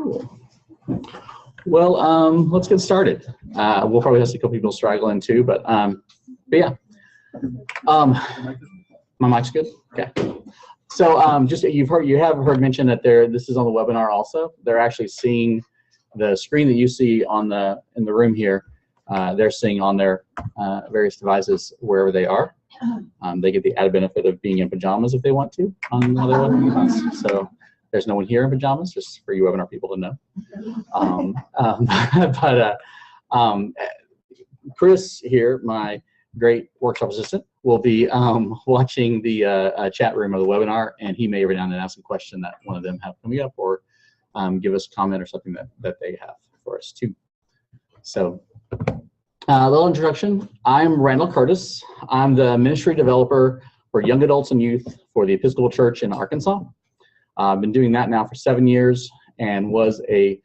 Cool. Well, let's get started. We'll probably have a couple people straggle in too, but yeah. My mic's good. Okay. So just you have heard mention that this is on the webinar also. They're actually seeing the screen that you see in the room here. They're seeing on their various devices wherever they are. They get the added benefit of being in pajamas if they want to on their webinar class. So there's no one here in pajamas, just for you webinar people to know. Chris here, my great workshop assistant, will be watching the chat room of the webinar, and he may every now and then ask a question that one of them have coming up, or give us a comment or something that they have for us too. So a little introduction. I'm Randall Curtis. I'm the ministry developer for young adults and youth for the Episcopal Church in Arkansas. I've been doing that now for 7 years and was a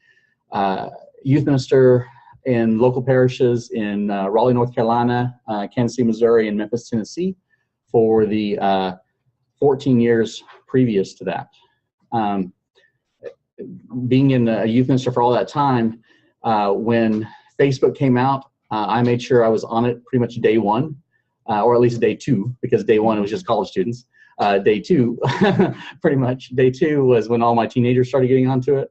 youth minister in local parishes in Raleigh, North Carolina, Kansas City, Missouri, and Memphis, Tennessee for the 14 years previous to that. Being in a youth minister for all that time, when Facebook came out, I made sure I was on it pretty much day one, or at least day two, because day one it was just college students. Day two, pretty much, day two was when all my teenagers started getting onto it,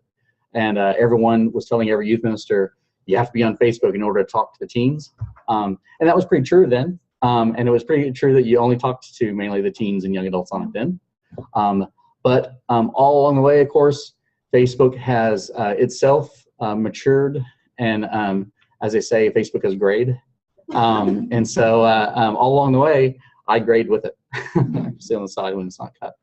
and everyone was telling every youth minister, you have to be on Facebook in order to talk to the teens. And that was pretty true then. And it was pretty true that you only talked to mainly the teens and young adults on it then. But all along the way, of course, Facebook has itself matured, and as they say, Facebook has grayed. And so all along the way, I grayed with it. Stay on the side when it's not cut.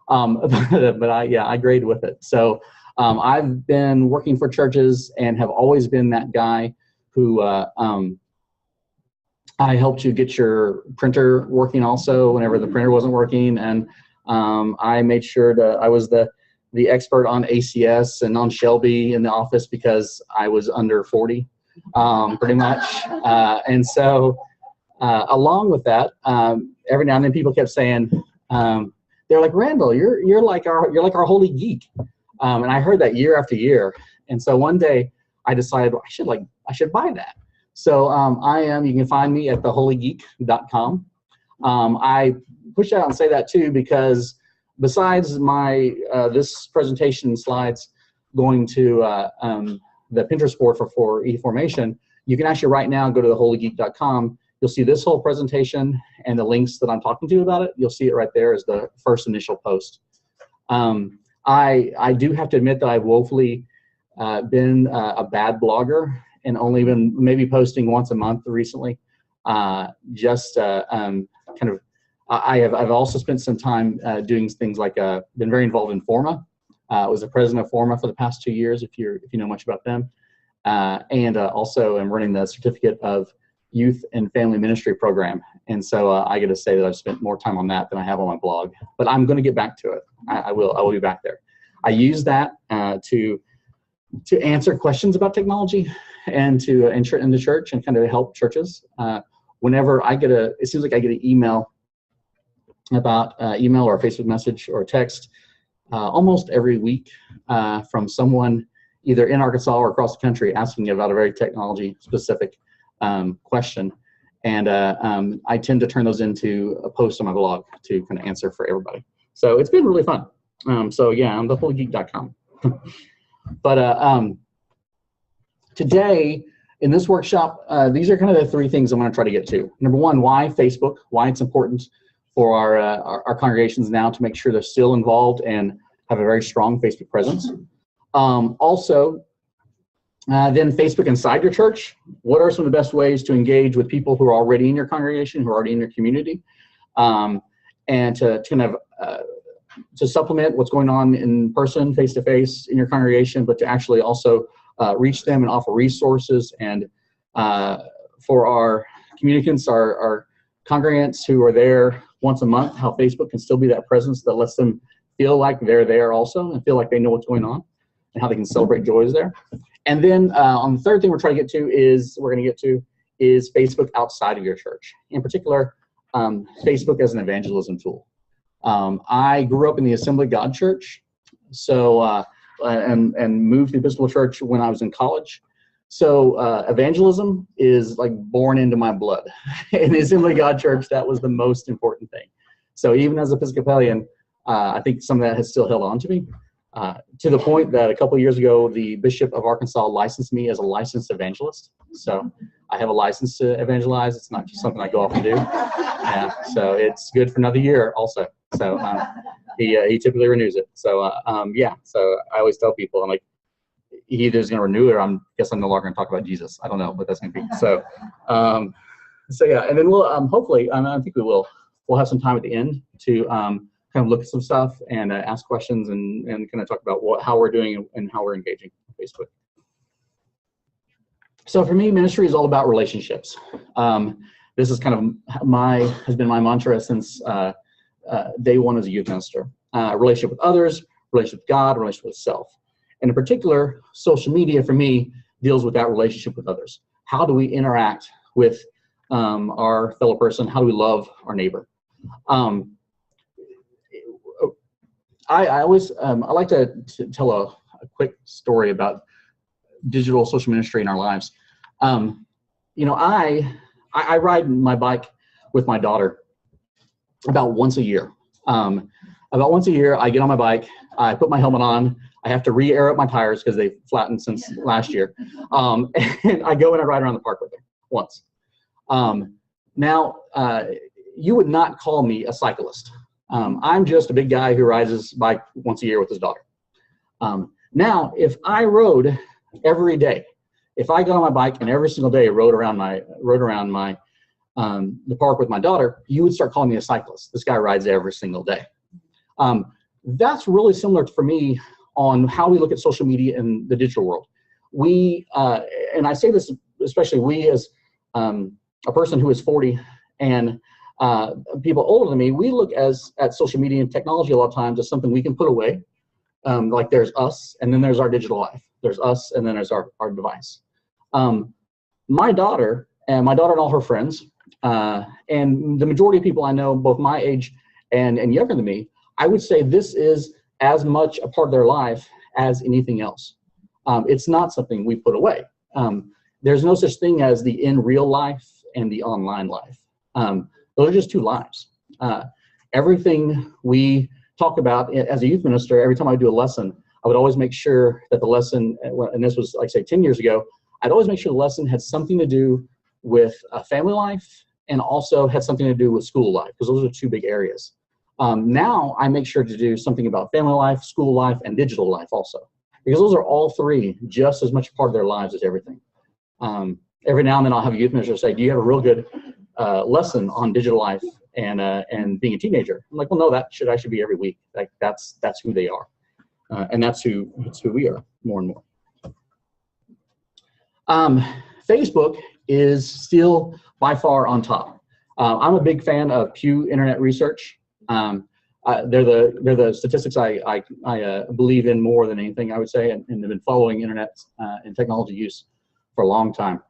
But I grayed with it. So I've been working for churches and have always been that guy who I helped you get your printer working also whenever the printer wasn't working, and I made sure I was the expert on ACS and on Shelby in the office because I was under 40, pretty much. And so along with that, every now and then people kept saying, they're like, Randall, you're like our holy geek. And I heard that year after year. And so one day I decided, well, I should buy that. So you can find me at theholygeek.com. I push out and say that too, because besides my, this presentation slides going to the Pinterest board for eformation, you can actually right now go to theholygeek.com. You'll see this whole presentation and the links that I'm talking to you about it. You'll see it right there as the first initial post. I do have to admit that I've woefully been a bad blogger and only been maybe posting once a month recently. I've also spent some time doing things like been very involved in Forma. I was the president of Forma for the past 2 years, if you know much about them, and also I'm running the Certificate of Youth and Family Ministry program. And so I get to say that I've spent more time on that than I have on my blog, but I'm going to get back to it. I will be back there. I use that to answer questions about technology and to enter in the church and kind of help churches. Whenever it seems like I get an email about email or a Facebook message or a text almost every week from someone either in Arkansas or across the country asking about a very technology specific question, and I tend to turn those into a post on my blog to kind of answer for everybody. So it's been really fun. So yeah, I'm theholygeek.com. But today in this workshop, these are kind of the three things I'm going to try to get to. Number one, why Facebook? Why it's important for our congregations now to make sure they're still involved and have a very strong Facebook presence. Also. Then Facebook inside your church. What are some of the best ways to engage with people who are already in your congregation, who are already in your community, and to kind of to supplement what's going on in person, face-to-face in your congregation, but to actually also reach them and offer resources. And for our communicants, our congregants who are there once a month, how Facebook can still be that presence that lets them feel like they're there also and feel like they know what's going on and how they can celebrate joys there. And then on the third thing we're going to get to is Facebook outside of your church. In particular, Facebook as an evangelism tool. I grew up in the Assembly of God Church, so and moved to the Episcopal Church when I was in college. So evangelism is like born into my blood. In the Assembly of God Church, that was the most important thing. So even as Episcopalian, I think some of that has still held on to me, to the point that a couple of years ago, the Bishop of Arkansas licensed me as a licensed evangelist. So I have a license to evangelize. It's not just something I go off and do. Yeah, so it's good for another year also. So he typically renews it. So yeah, so I always tell people, I'm like, he either is going to renew it, or I guess I'm no longer going to talk about Jesus. I don't know what that's going to be. So, so yeah, and then we'll hopefully, I think we'll have some time at the end to kind of look at some stuff and ask questions and kind of talk about how we're doing and how we're engaging on Facebook. So for me, ministry is all about relationships. This is kind of has been my mantra since day one as a youth minister. Relationship with others, relationship with God, relationship with self. And in particular, social media for me deals with that relationship with others. How do we interact with our fellow person? How do we love our neighbor? I always I like to tell a quick story about digital social ministry in our lives. You know, I ride my bike with my daughter about once a year. About once a year, I get on my bike, I put my helmet on, I have to re-air up my tires because they've flattened since last year. And I go and I ride around the park with her once. Now, you would not call me a cyclist. I'm just a big guy who rides his bike once a year with his daughter. Now, if I rode every day, if I got on my bike and every single day rode around the park with my daughter, you would start calling me a cyclist. This guy rides every single day. That's really similar for me on how we look at social media in the digital world. We, and I say this especially we as a person who is 40 and people older than me, we look at social media and technology a lot of times as something we can put away. Like there's us, and then there's our digital life. There's us, and then there's our device. My daughter and all her friends, and the majority of people I know, both my age and younger than me, I would say this is as much a part of their life as anything else. It's not something we put away. There's no such thing as the in real life and the online life. Those are just two lives. Everything we talk about as a youth minister, every time I do a lesson, I would always make sure that the lesson, and this was like say 10 years ago, I'd always make sure the lesson had something to do with family life and also had something to do with school life, because those are two big areas. Now I make sure to do something about family life, school life, and digital life also, because those are all three just as much a part of their lives as everything. Every now and then I'll have a youth minister say, do you have a real good lesson on digital life and being a teenager? I'm like, well, no, that should actually be every week. Like that's who they are. And that's who we are more and more. Facebook is still by far on top. I'm a big fan of Pew Internet Research. They're the statistics I believe in more than anything, I would say, and have been following internet and technology use for a long time.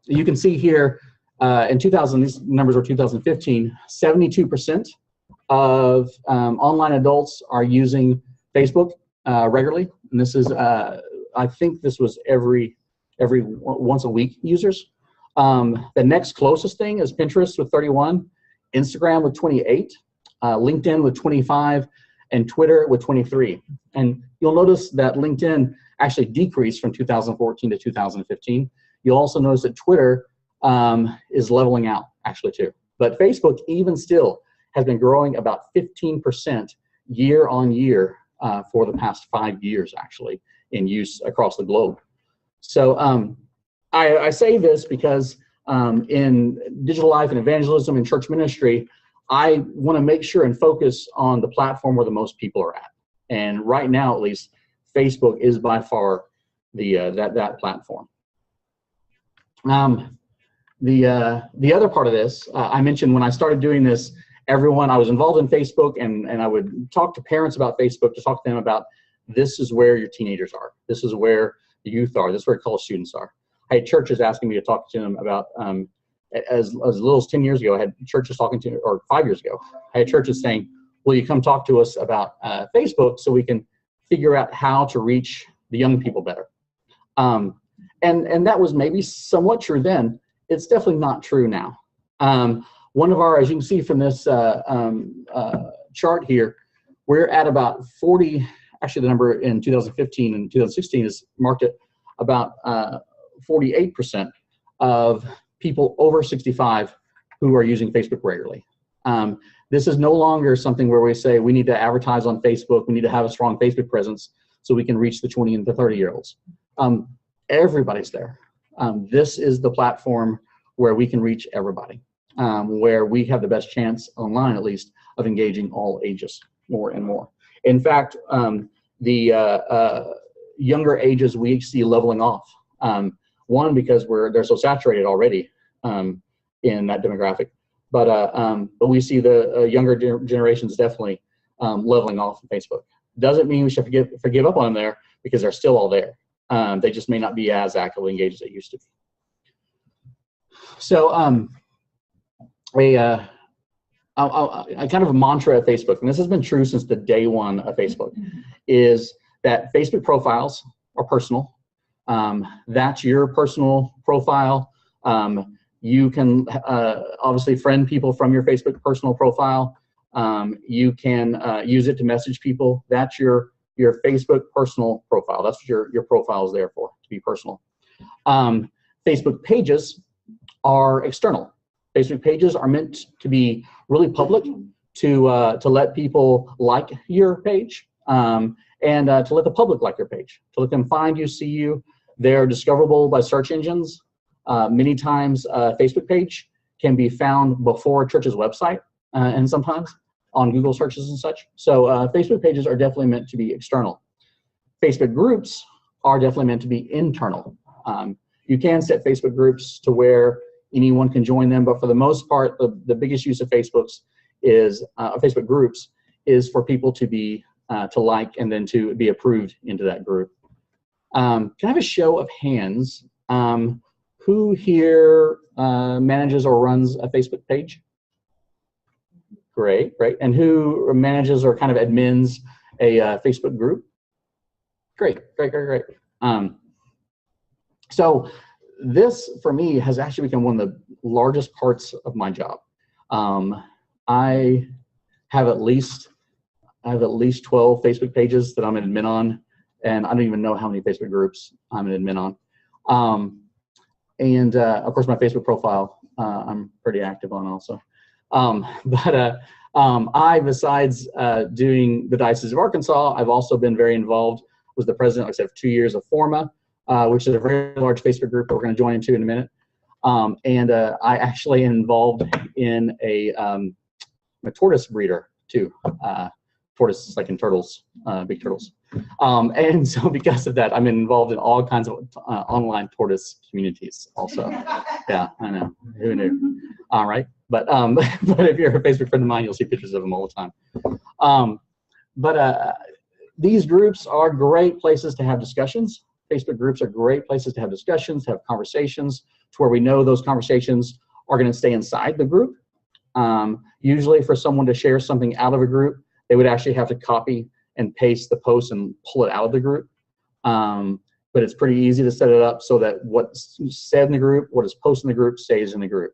You can see here in 2000, these numbers were 2015, 72% of online adults are using Facebook regularly, and this is I think this was every once a week users. The next closest thing is Pinterest with 31, Instagram with 28, LinkedIn with 25, and Twitter with 23. And you'll notice that LinkedIn actually decreased from 2014 to 2015. You'll also notice that Twitter is leveling out actually too. But Facebook even still has been growing about 15% year on year for the past 5 years actually in use across the globe. So I say this because in digital life and evangelism and church ministry, I want to make sure and focus on the platform where the most people are at. And right now, at least, Facebook is by far the that platform. The other part of this, I mentioned when I started doing this, I was involved in Facebook, and I would talk to parents about Facebook to talk to them about this is where your teenagers are. This is where the youth are. This is where college students are. I had churches asking me to talk to them about, as little as 10 years ago, I had churches talking to, or 5 years ago, I had churches saying, will you come talk to us about Facebook so we can figure out how to reach the young people better. And that was maybe somewhat true then. It's definitely not true now. One of our, as you can see from this chart here, we're at about 40, actually the number in 2015 and 2016 is marked at about 48% of people over 65 who are using Facebook regularly. This is no longer something where we say we need to advertise on Facebook, we need to have a strong Facebook presence so we can reach the 20 and the 30-year-olds. Everybody's there. This is the platform where we can reach everybody, where we have the best chance, online at least, of engaging all ages more and more. In fact, the younger ages we see leveling off. One, because they're so saturated already in that demographic, but we see the younger generations definitely leveling off on Facebook. Doesn't mean we should forgive up on them there, because they're still all there. They just may not be as actively engaged as they used to be. So a kind of a mantra at Facebook, and this has been true since the day one of Facebook, is that Facebook profiles are personal. That's your personal profile. You can obviously friend people from your Facebook personal profile. You can use it to message people. That's your Facebook personal profile. That's what your profile is there for, to be personal. Facebook pages are external. Facebook pages are meant to be really public, to let people like your page, and to let the public like your page, to let them find you, see you. They're discoverable by search engines. Many times a Facebook page can be found before a church's website, and sometimes on Google searches and such. So Facebook pages are definitely meant to be external. Facebook groups are definitely meant to be internal. You can set Facebook groups to where anyone can join them, but for the most part, the biggest use of Facebook groups is for people to be to like and then to be approved into that group. Can I have a show of hands? Who here manages or runs a Facebook page? Great. And who manages or kind of admins a Facebook group? Great. So this, for me, has actually become one of the largest parts of my job. I have at least 12 Facebook pages that I'm an admin on, and I don't even know how many Facebook groups I'm an admin on. And of course, my Facebook profile I'm pretty active on also. I, besides doing the Diocese of Arkansas, I've also been very involved. Was the president, like I said, for 2 years of Forma, which is a very large Facebook group that we're going to join into in a minute. I actually am involved in a tortoise breeder too. Tortoises, like in turtles, big turtles. And so because of that, I'm involved in all kinds of online tortoise communities also. Yeah, I know. Who knew? All right. But if you're a Facebook friend of mine, you'll see pictures of them all the time. These groups are great places to have discussions. Facebook groups are great places to have discussions, have conversations, to where we know those conversations are going to stay inside the group. Usually for someone to share something out of a group, they would actually have to copy and paste the post and pull it out of the group. But it's pretty easy to set it up so that what's said in the group, what is posted in the group, stays in the group.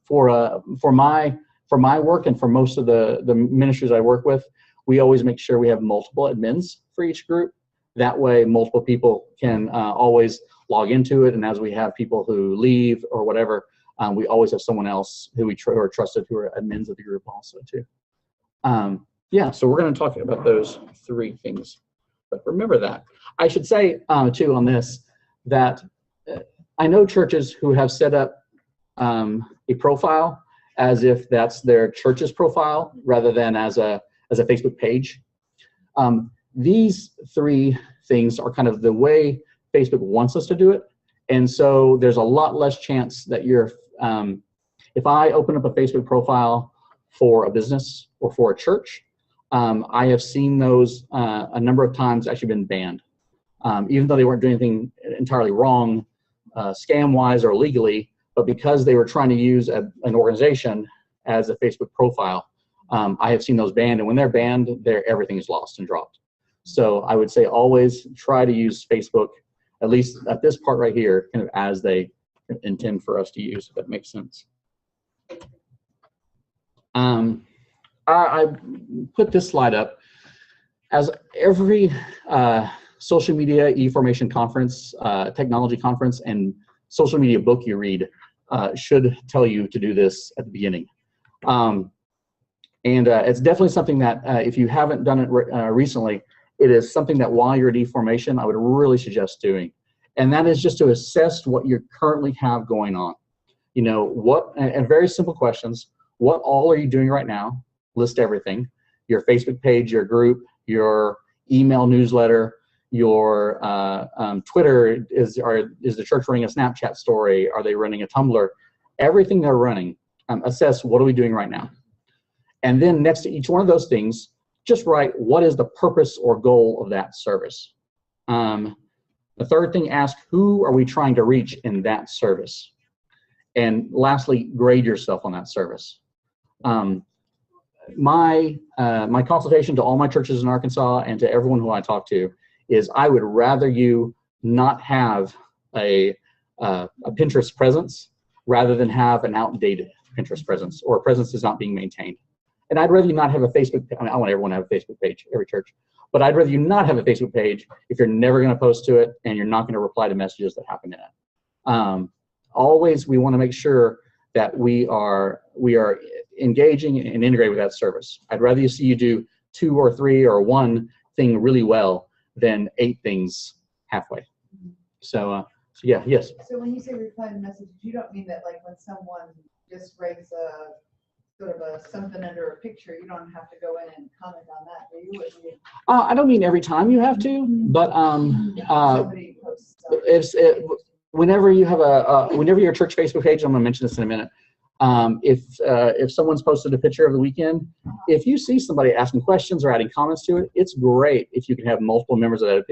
For my work and for most of the ministries I work with, we always make sure we have multiple admins for each group. That way, multiple people can always log into it, and as we have people who leave or whatever, we always have someone else who who are trusted, who are admins of the group also too. Yeah, so we're going to talk about those three things. But remember that. I should say too on this that I know churches who have set up a profile as if that's their church's profile rather than as a Facebook page. These three things are kind of the way Facebook wants us to do it. And so there's a lot less chance that you're, if I open up a Facebook profile for a business or for a church, I have seen those a number of times actually been banned. Even though they weren't doing anything entirely wrong, scam-wise or legally, but because they were trying to use an organization as a Facebook profile, I have seen those banned, and when they're banned, everything is lost and dropped. So I would say always try to use Facebook, at least at this part right here, kind of as they intend for us to use, if that makes sense. I put this slide up. As every social media, eFormation conference, technology conference, and social media book you read should tell you to do this at the beginning. It's definitely something that if you haven't done it recently, it is something that while you're at eFormation, I would really suggest doing. And that is just to assess what you currently have going on. You know, and very simple questions. What all are you doing right now? List everything. Your Facebook page, your group, your email newsletter, your Twitter, is the church running a Snapchat story? Are they running a Tumblr? Everything they're running, assess what are we doing right now. And then next to each one of those things, just write what is the purpose or goal of that service. The third thing, ask who are we trying to reach in that service. And lastly, grade yourself on that service. My consultation to all my churches in Arkansas and to everyone who I talk to is I would rather you not have a Pinterest presence rather than have an outdated Pinterest presence or a presence that's not being maintained. And I'd rather you not have a Facebook, I mean, I want everyone to have a Facebook page, every church, but I'd rather you not have a Facebook page if you're never going to post to it and you're not going to reply to messages that happen in it. Always, we want to make sure that we are engaging and integrated with that service. I'd rather you see you do 2 or 3 or 1 thing really well than 8 things halfway. So yeah, yes. So when you say reply to messages, you don't mean that like when someone just writes a sort of a something under a picture, you don't have to go in and comment on that, do you? I don't mean every time you have to, but whenever you have whenever your church Facebook page, I'm going to mention this in a minute. If someone's posted a picture of the weekend, if you see somebody asking questions or adding comments to it, it's great if you can have multiple members of that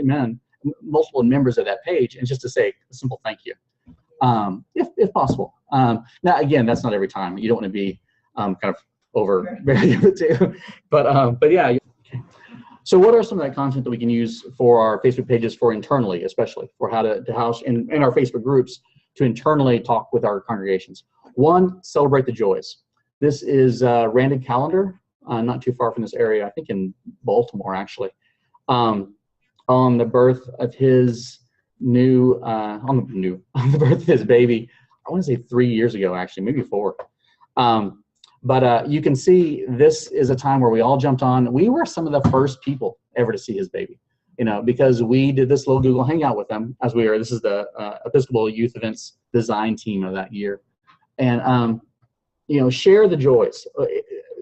page, and just to say a simple thank you, if possible. Now again, that's not every time. You don't want to be kind of over too, but yeah. So what are some of that content that we can use for our Facebook pages for internally, especially for how to house in our Facebook groups to internally talk with our congregations? 1, celebrate the joys. This is Randy Callender, not too far from this area, I think in Baltimore actually, on the birth of his on the birth of his baby. I want to say 3 years ago, actually, maybe 4. But you can see this is a time where we all jumped on. We were some of the first people ever to see his baby, because we did this little Google Hangout with them as we were. This is the Episcopal Youth Events design team of that year. And, share the joys.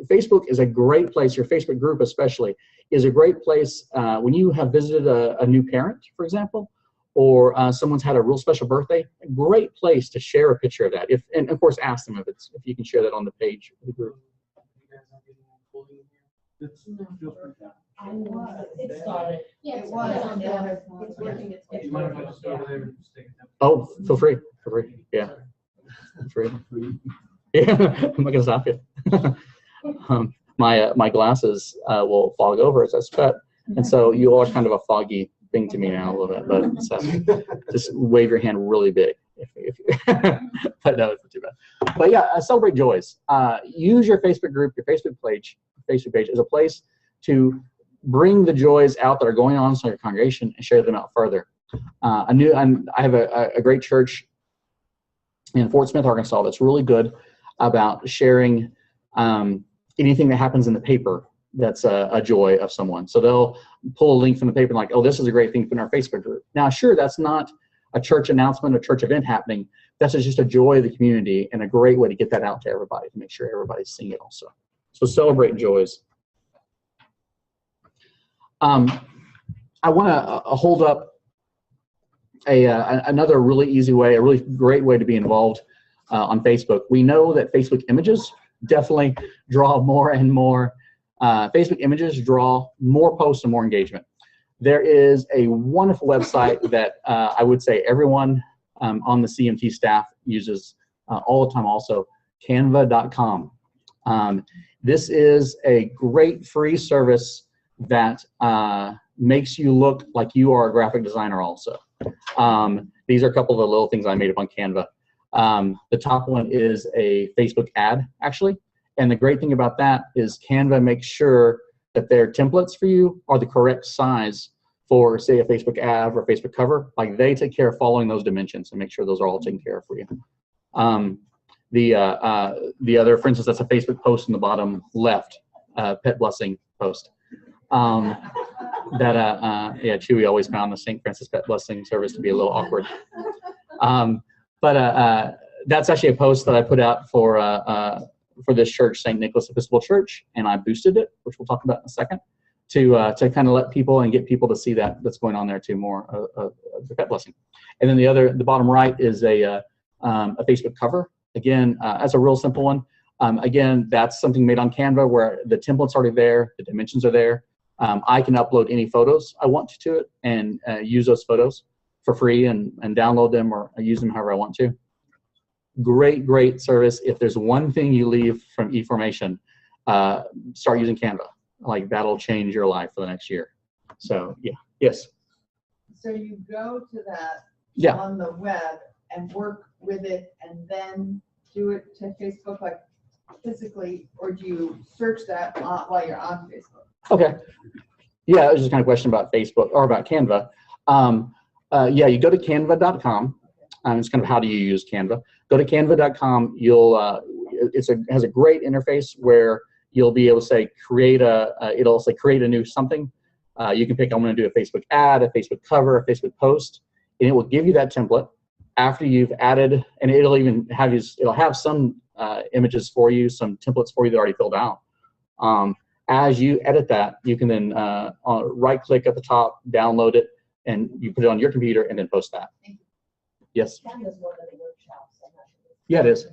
Facebook is a great place, your Facebook group especially, is a great place when you have visited a new parent, for example, or someone's had a real special birthday, a great place to share a picture of that. And of course, ask them if you can share that on the page of the group. It started. Yeah, it was. It's working. It's working. Oh, feel free. Yeah. Free. Yeah, I'm not gonna stop you. My glasses will fog over as I sweat, and so you are kind of a foggy thing to me now a little bit. But so just wave your hand really big if but no, it's not too bad. But yeah, celebrate joys. Use your Facebook group, your Facebook page as a place to bring the joys out that are going on in your congregation and share them out further. I have a great church in Fort Smith, Arkansas, that's really good about sharing anything that happens in the paper that's a joy of someone. So they'll pull a link from the paper and like, oh, this is a great thing to put in our Facebook group. Now, sure, that's not a church announcement, a church event happening. That's just a joy of the community and a great way to get that out to everybody, to make sure everybody's seeing it also. So celebrate joys. I want to hold up another really easy way, a really great way to be involved on Facebook. We know that Facebook images definitely draw more and more. Facebook images draw more posts and more engagement. There is a wonderful website that I would say everyone on the CMT staff uses all the time also, canva.com. This is a great free service that makes you look like you are a graphic designer also. These are a couple of the little things I made up on Canva. The top one is a Facebook ad, actually. And the great thing about that is Canva makes sure that their templates for you are the correct size for, say, a Facebook ad or a Facebook cover. Like, they take care of following those dimensions and make sure those are all taken care of for you. The other, for instance, that's a Facebook post in the bottom left, pet blessing post. Yeah, Chewy always found the St. Francis Pet Blessing service to be a little awkward. That's actually a post that I put out for this church, St. Nicholas Episcopal Church, and I boosted it, which we'll talk about in a second, to kind of let people and get people to see that's going on there too, more of the pet blessing. And then the bottom right is a Facebook cover. Again, that's a real simple one. Again, that's something made on Canva where the template's already there, the dimensions are there. I can upload any photos I want to it and use those photos for free and download them or use them however I want to. Great service. If there's one thing you leave from eFormation, start using Canva. Like, that'll change your life for the next year. So yeah, yes. So you go to that on the web and work with it and then do it to Facebook, like physically, or do you search that while you're on Facebook? Okay. Yeah, it was just kind of a question about Facebook or about Canva. Yeah, you go to canva.com. It's kind of how do you use Canva. Go to canva.com. It has a great interface where you'll be able to say it'll say create a new something. You can pick, I'm going to do a Facebook ad, a Facebook cover, a Facebook post, and it will give you that template after you've added, and it'll even have some images for you, some templates for you that are already filled out. As you edit that, you can then right-click at the top, download it, and you put it on your computer and then post that. Yes? Yeah, it is.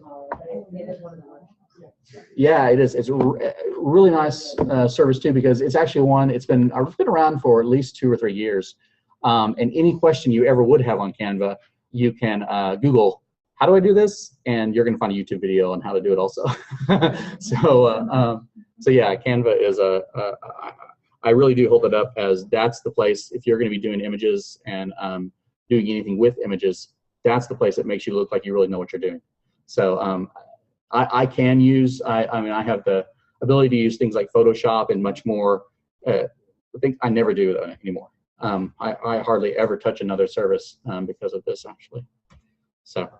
Yeah, it is. It's a really nice service too, because it's actually one, it's been around for at least 2 or 3 years. And any question you ever would have on Canva, you can Google, how do I do this? And you're going to find a YouTube video on how to do it also. So yeah, Canva is I really do hold it up as that's the place, if you're going to be doing images and doing anything with images, that's the place that makes you look like you really know what you're doing. So I can use, I mean, I have the ability to use things like Photoshop and much more. I think I never do it anymore. I hardly ever touch another service because of this, actually. So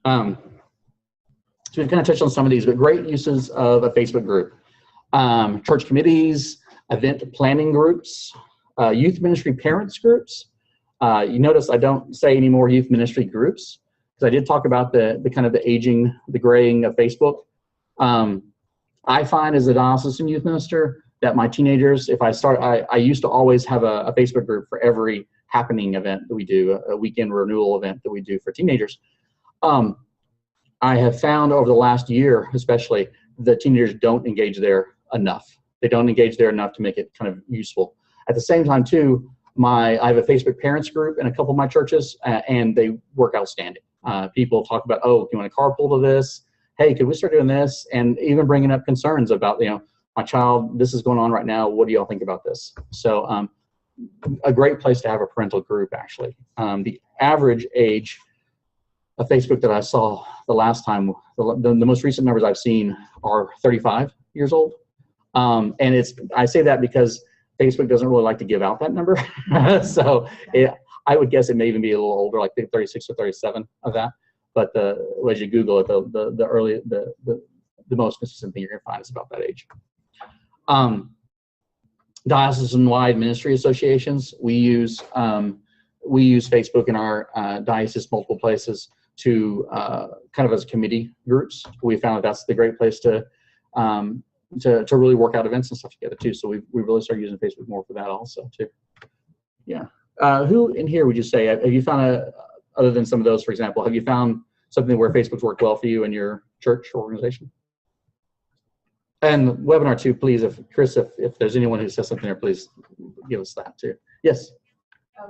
we've kind of touched on some of these, but great uses of a Facebook group. Church committees, event planning groups, youth ministry parents groups. You notice I don't say any more youth ministry groups, because I did talk about the kind of the aging, the graying of Facebook. I find as a diocesan youth minister that my teenagers, if I used to always have a Facebook group for every happening event that we do, a weekend renewal event that we do for teenagers. I have found over the last year, especially, that teenagers don't engage there enough. They don't engage there enough to make it kind of useful. At the same time, too, I have a Facebook parents group in a couple of my churches, and they work outstanding. People talk about, oh, you want to carpool to this? Hey, could we start doing this? And even bringing up concerns about, my child, this is going on right now. What do y'all think about this? So a great place to have a parental group, actually. The average age of Facebook that I saw the last time, the most recent numbers I've seen are 35 years old. And I say that because Facebook doesn't really like to give out that number. So I would guess it may even be a little older, like 36 or 37 of that. But as you Google it, the most consistent thing you're going to find is about that age. Diocesan-wide ministry associations, we use Facebook in our diocese multiple places to kind of as committee groups. We found that that's the great place to really work out events and stuff together too. So we really started using Facebook more for that also too. Yeah. Who in here would you say, have you found other than some of those, for example, have you found something where Facebook's worked well for you in your church or organization? And webinar too, please, if there's anyone who says something there, please give us that too. Yes.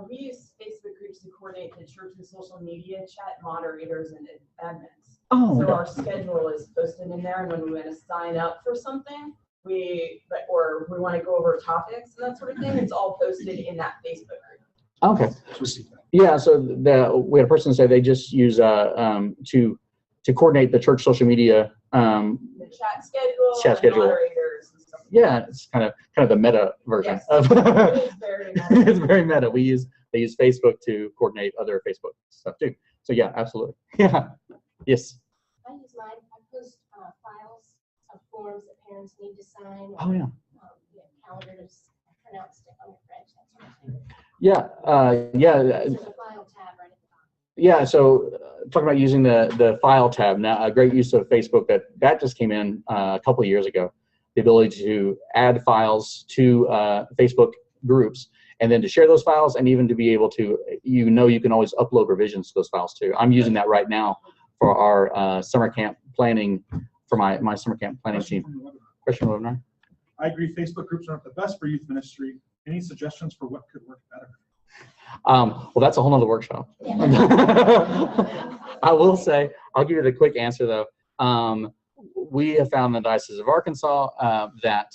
We use Facebook groups to coordinate the church's social media chat moderators and admins. Oh, So okay. our schedule is posted in there, and when we want to sign up for something, or we want to go over topics and that sort of thing, it's all posted in that Facebook group. Okay. Yeah, so we had a person say they just use to coordinate the church social media. The chat schedule, Chat schedule. moderators and stuff. Yeah, it's kind of the meta version. Yes. Of It is very meta. It's very meta. They use Facebook to coordinate other Facebook stuff too. So yeah, absolutely. Yeah. Yes. I use mine. I post files of forms that parents need to sign. Oh yeah. Calendars, pronounced it on your French, that sort of thing. Yeah. There's a file tab right at the bottom. Yeah. So talking about using the file tab, now a great use of Facebook that just came in a couple of years ago. The ability to add files to Facebook groups, and then to share those files, and even to be able to, you can always upload revisions to those files too. I'm using that right now for our summer camp planning, for my summer camp planning team. Question webinar. I agree, Facebook groups aren't the best for youth ministry. Any suggestions for what could work better? Well, that's a whole nother workshop. I will say, I'll give you the quick answer though. We have found in the Diocese of Arkansas that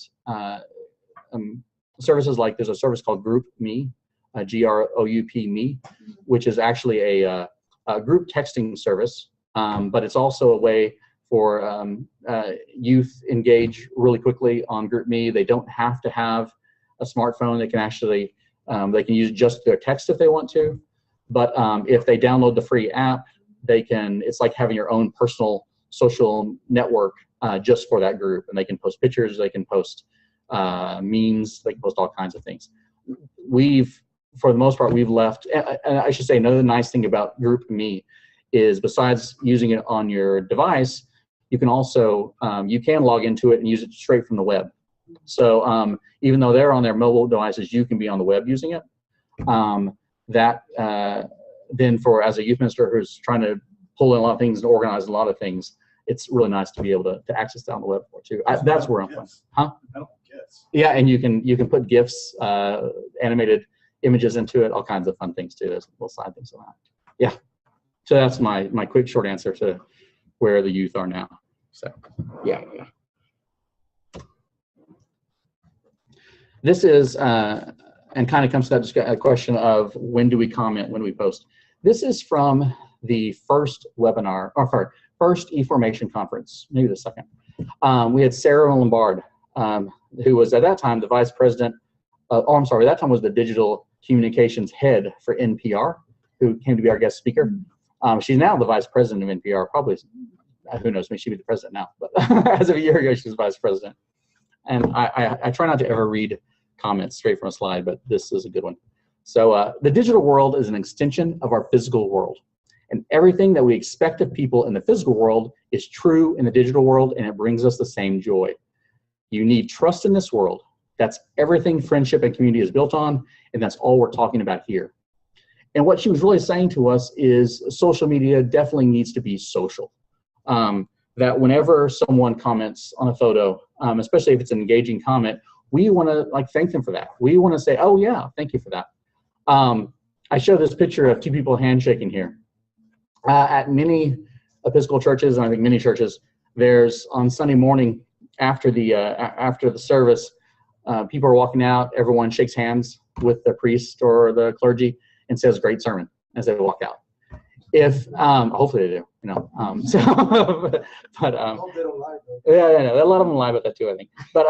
services like, there's a service called Group Me, GROUP Me, which is actually a group texting service, but it's also a way for youth engage really quickly on Group Me. They don't have to have a smartphone. They can actually, they can use just their text if they want to, but if they download the free app, they can, it's like having your own personal social network just for that group, and they can post pictures, they can post memes, they can post all kinds of things. For the most part, we've left, and I should say another nice thing about Group Me is, besides using it on your device, you can also, you can log into it and use it straight from the web. So even though they're on their mobile devices, you can be on the web using it. Then as a youth minister who's trying to pull in a lot of things and organize a lot of things, it's really nice to be able to access that on the web for too. That's where I'm from. Huh? Yeah, and you can put GIFs, animated images into it, all kinds of fun things too. There's little side things on that. Yeah. So that's my quick short answer to where the youth are now. So yeah. This is and kind of comes to that question of when do we comment, when do we post. This is from the first webinar, or sorry, first eformation conference, maybe the second. We had Sarah Lombard, who was at that time the vice president. That time was the digital communications head for NPR, who came to be our guest speaker. She's now the vice president of NPR, probably, who knows, maybe she'd be the president now, but as of a year ago, she was vice president. And I try not to ever read comments straight from a slide, but this is a good one. So the digital world is an extension of our physical world. And everything that we expect of people in the physical world is true in the digital world, and it brings us the same joy. You need trust in this world. That's everything friendship and community is built on, and that's all we're talking about here. And what she was really saying to us is social media definitely needs to be social. That whenever someone comments on a photo, especially if it's an engaging comment, we want to thank them for that. We want to say, oh yeah, thank you for that. I show this picture of two people handshaking here. At many Episcopal churches, and I think many churches, there's on Sunday morning after the service, people are walking out, everyone shakes hands with the priest or the clergy and says, great sermon, as they walk out. If hopefully they do, but yeah, a lot of them lie about that too, I think. But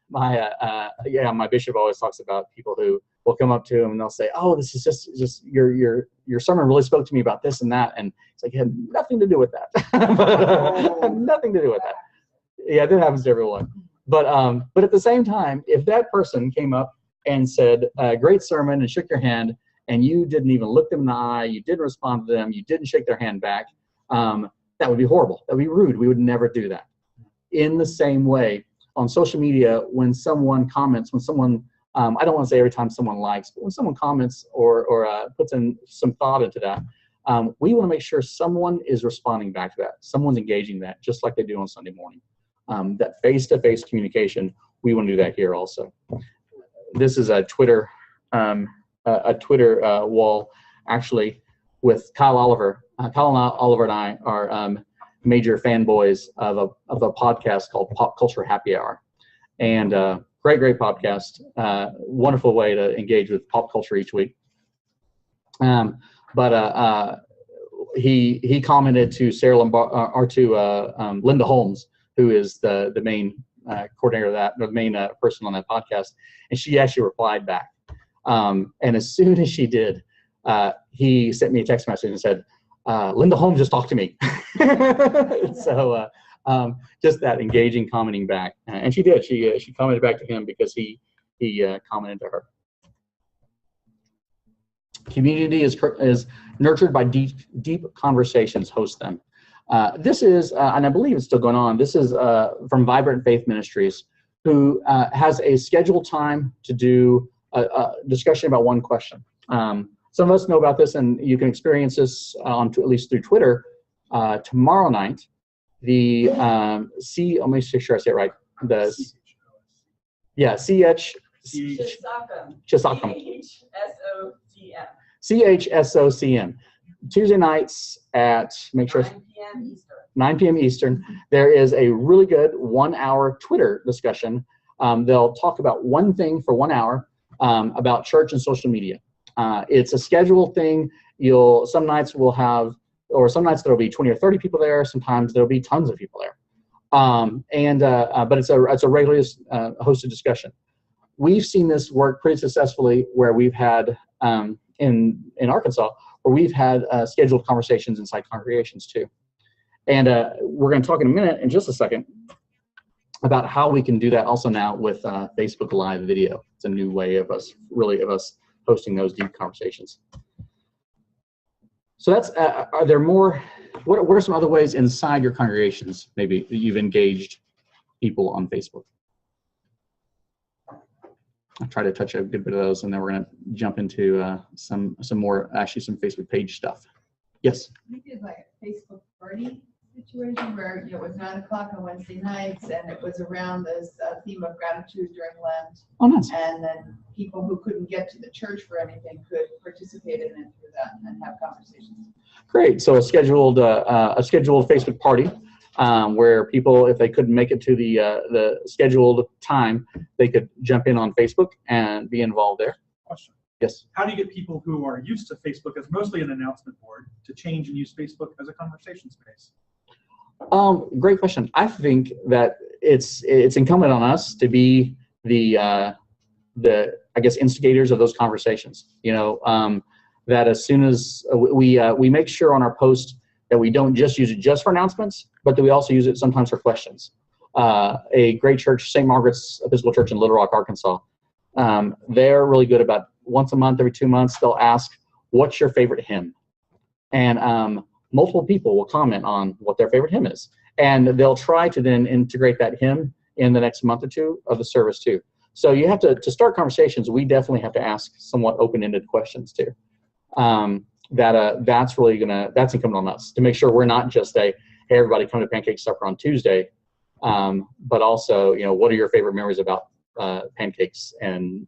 my bishop always talks about people who will come up to him and they'll say, oh, this is just your sermon really spoke to me about this and that, and it's like, it had nothing to do with that. Nothing to do with that. Yeah, that happens to everyone. But at the same time, if that person came up and said, great sermon, and shook your hand, and you didn't even look them in the eye, you didn't respond to them, you didn't shake their hand back, that would be horrible. That would be rude. We would never do that. In the same way, on social media, when someone comments, when someone, I don't want to say every time someone likes, but when someone comments or puts in some thought into that, we want to make sure someone is responding back to that. Someone's engaging that, just like they do on Sunday morning. That face-to-face communication, we want to do that here also. This is a Twitter wall, actually, with Kyle Oliver Oliver and I are major fanboys of a podcast called Pop Culture Happy Hour, and great podcast. Wonderful way to engage with pop culture each week. He commented to Sarah Lombard or to Linda Holmes, who is the main coordinator of that, the main person on that podcast, and she actually replied back. And as soon as she did, he sent me a text message and said, Linda Holmes just talked to me. So just that engaging commenting back, and she did. She commented back to him because he commented to her. Community is nurtured by deep conversations. Host them. This is, and I believe it's still going on. This is from Vibrant Faith Ministries, who has a scheduled time to do a discussion about one question. Some of us know about this, and you can experience this at least through Twitter. Tomorrow night, the let me make sure I say it right. CHSOCM. CHSOCM. Tuesday nights at 9 p.m. Eastern. There is a really good 1-hour Twitter discussion. They'll talk about one thing for 1 hour about church and social media. It's a scheduled thing. Some nights there'll be 20 or 30 people there. Sometimes there'll be tons of people there. But it's a regularly hosted discussion. We've seen this work pretty successfully where we've had in Arkansas, where we've had scheduled conversations inside congregations too. And we're going to talk in just a second, about how we can do that also now with Facebook Live video. It's a new way of us hosting those deep conversations. So that's, are there more, what are some other ways inside your congregations maybe you've engaged people on Facebook? I'll try to touch a good bit of those, and then we're going to jump into some more, actually some Facebook page stuff. Yes? We did like a Facebook party situation where it was 9 o'clock on Wednesday nights, and it was around this theme of gratitude during Lent. Oh, nice. And then people who couldn't get to the church for anything could participate in it through that and have conversations. Great. So a scheduled Facebook party. Where people, if they couldn't make it to the scheduled time, they could jump in on Facebook and be involved there. Question. Yes. How do you get people who are used to Facebook as mostly an announcement board to change and use Facebook as a conversation space? Great question. I think that it's incumbent on us to be the I guess instigators of those conversations. That as soon as we make sure on our post that we don't just use it just for announcements, but that we also use it sometimes for questions. A great church, St. Margaret's Episcopal Church in Little Rock, Arkansas, they're really good about once a month, every 2 months, they'll ask, what's your favorite hymn? And multiple people will comment on what their favorite hymn is. And they'll try to then integrate that hymn in the next month or two of the service too. So you have to start conversations, we definitely have to ask somewhat open-ended questions too. That's incumbent on us to make sure we're not just hey, everybody come to Pancake Supper on Tuesday, but also, what are your favorite memories about pancakes and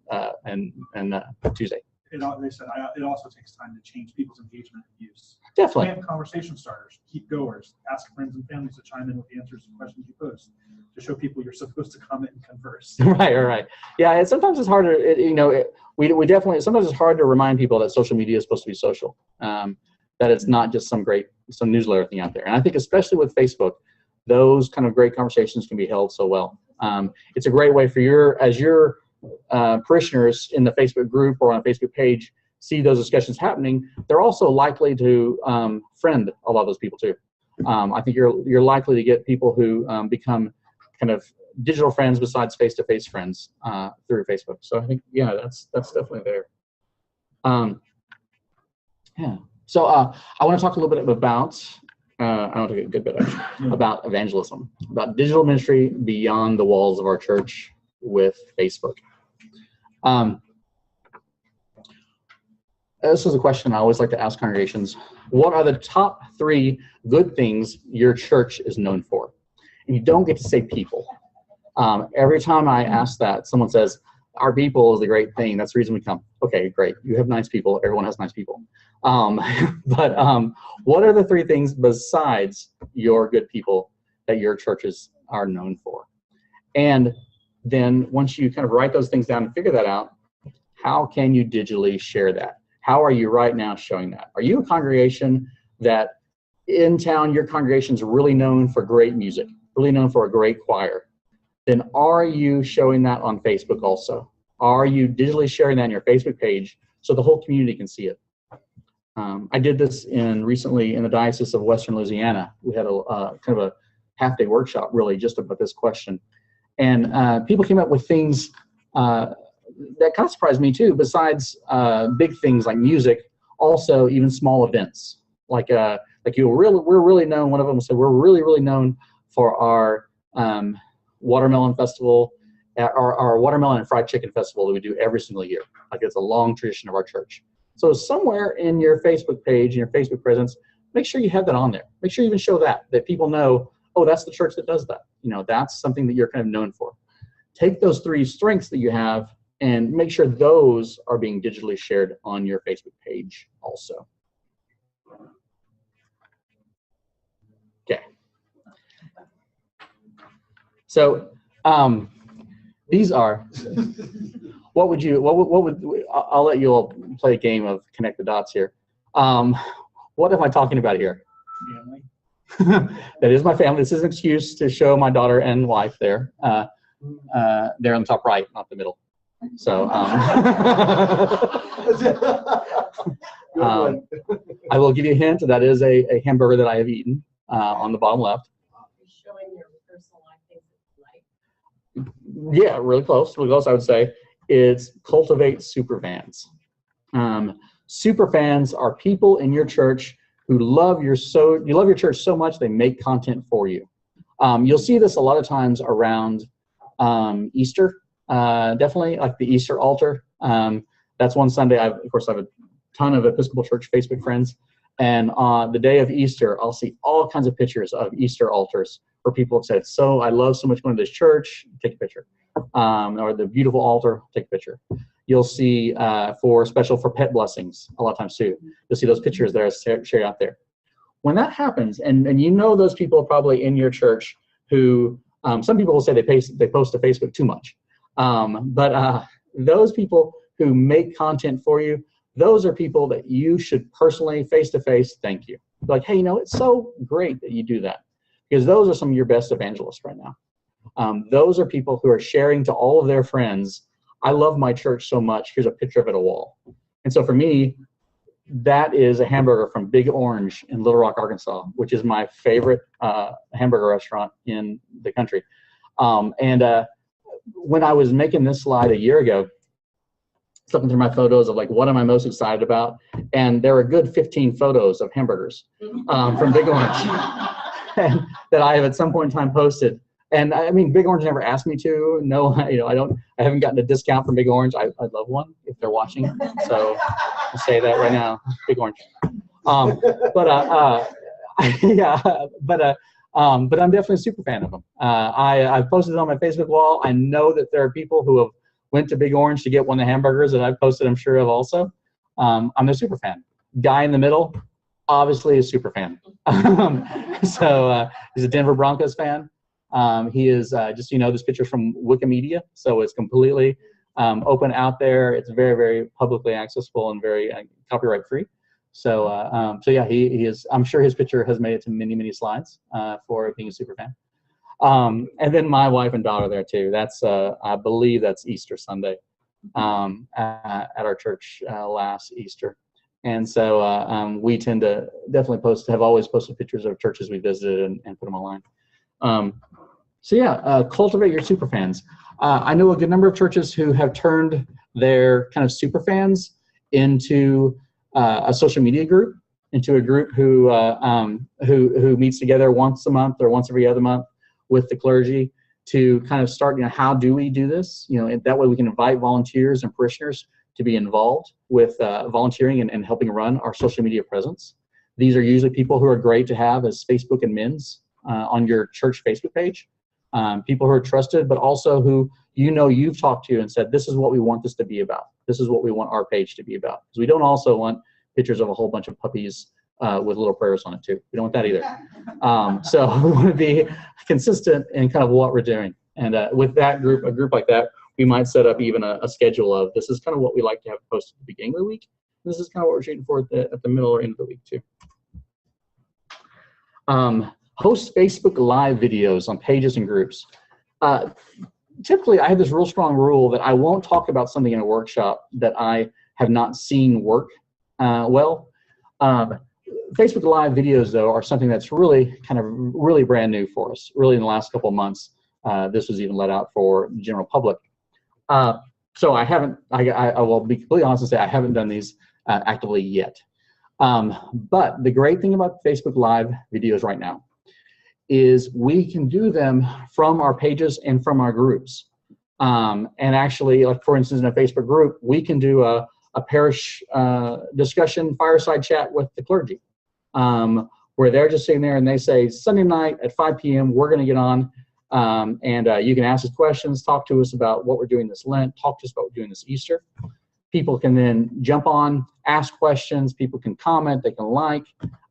Tuesday? They said it also takes time to change people's engagement and use. Definitely. Plan conversation starters, keep goers, ask friends and families to chime in with the answers to questions you post to show people you're supposed to comment and converse. Right. Yeah, sometimes it's harder. We definitely, sometimes it's hard to remind people that social media is supposed to be social, that it's not just some newsletter thing out there. And I think especially with Facebook, those kind of great conversations can be held so well. It's a great way for your parishioners in the Facebook group or on a Facebook page see those discussions happening. They're also likely to friend a lot of those people too. I think you're likely to get people who become kind of digital friends besides face-to-face friends through Facebook. So I think, that's definitely there. So I want to talk a little bit about, I want to get a good bit actually, about evangelism, about digital ministry beyond the walls of our church with Facebook. This is a question I always like to ask congregations. What are the top 3 good things your church is known for? And you don't get to say people. Every time I ask that, someone says, our people is the great thing. That's the reason we come. Okay, great. You have nice people. Everyone has nice people. But what are the 3 things besides your good people that your churches are known for? And then once you kind of write those things down and figure that out, how can you digitally share that? How are you right now showing that? Are you a congregation that in town, your congregation is really known for great music, really known for a great choir? Then are you showing that on Facebook also? Are you digitally sharing that on your Facebook page so the whole community can see it? I did this recently in the Diocese of Western Louisiana. We had a kind of a half-day workshop really just about this question. And people came up with things that kind of surprised me too, besides big things like music, also even small events. Like we're really known, one of them said, we're really known for our watermelon festival, our watermelon and fried chicken festival that we do every single year. Like it's a long tradition of our church. So somewhere in your Facebook page, in your Facebook presence, make sure you have that on there. Make sure you even show that people know, oh, that's the church that does that. You know, that's something that you're kind of known for. Take those 3 strengths that you have and make sure those are being digitally shared on your Facebook page also. Okay. So these are, what would, I'll let you all play a game of connect the dots here. What am I talking about here? Family. That is my family. This is an excuse to show my daughter and wife there. They're on the top right, not the middle. So I will give you a hint. That is a hamburger that I have eaten on the bottom left. Showing your personal life things that you like. Yeah, really close, I would say. It's cultivate superfans. Superfans are people in your church who you love your church so much they make content for you. You'll see this a lot of times around Easter, definitely, like the Easter altar. That's one Sunday. Of course, I have a ton of Episcopal Church Facebook friends, and on the day of Easter, I'll see all kinds of pictures of Easter altars where people have said, "So I love so much going to this church. Take a picture." Or the beautiful altar, take a picture. You'll see for pet blessings a lot of times too. You'll see those pictures that are shared out there. When that happens, and you know those people probably in your church who, some people will say they post to Facebook too much. But those people who make content for you, those are people that you should personally, face-to-face, thank you. Like, hey, it's so great that you do that. Because those are some of your best evangelists right now. Those are people who are sharing to all of their friends, I love my church so much, here's a picture of it on a wall. And so for me, that is a hamburger from Big Orange in Little Rock, Arkansas, which is my favorite hamburger restaurant in the country. When I was making this slide a year ago, looking through my photos of like, what am I most excited about? And there were a good 15 photos of hamburgers from Big Orange that I have at some point in time posted. And I mean, Big Orange never asked me to. No, I haven't gotten a discount from Big Orange. I'd love one if they're watching. So I'll say that right now, Big Orange. But I'm definitely a super fan of them. I've posted it on my Facebook wall. I know that there are people who have went to Big Orange to get one of the hamburgers that I've posted, I'm sure of also. I'm a super fan. Guy in the middle, obviously a super fan. So he's a Denver Broncos fan. He is just, this picture from Wikimedia, so it's completely open out there. It's very, very publicly accessible and very copyright free. So yeah, he is. I'm sure his picture has made it to many, many slides for being a super fan. And then my wife and daughter there too. That's I believe that's Easter Sunday at our church last Easter. And so we tend to definitely have always posted pictures of churches we visited and put them online. So yeah, cultivate your super fans. I know a good number of churches who have turned their kind of super fans into a social media group, into a group who meets together once a month or once every other month with the clergy to kind of start, how do we do this? And that way we can invite volunteers and parishioners to be involved with volunteering and helping run our social media presence. These are usually people who are great to have as Facebook admins on your church Facebook page. People who are trusted, but also who, you know you've talked to and said, this is what we want this to be about. This is what we want our page to be about. Because we don't also want pictures of a whole bunch of puppies with little prayers on it too. We don't want that either. So we want to be consistent in kind of what we're doing. And with that group, a group like that, we might set up even a schedule of, this is kind of what we like to have posted at the beginning of the week. This is kind of what we're shooting for at the middle or end of the week too. Host Facebook Live videos on pages and groups. Typically, I have this real strong rule that I won't talk about something in a workshop that I have not seen work well. Facebook Live videos, though, are something that's really brand new for us. Really, in the last couple of months, this was even let out for the general public. So I will be completely honest and say I haven't done these actively yet. But the great thing about Facebook Live videos right now is we can do them from our pages and from our groups. And actually, like for instance, in a Facebook group, we can do a parish discussion fireside chat with the clergy, where they're just sitting there and they say, Sunday night at 5 p.m., we're going to get on, and you can ask us questions, talk to us about what we're doing this Lent, talk to us about what we're doing this Easter. People can then jump on, ask questions, people can comment, they can like,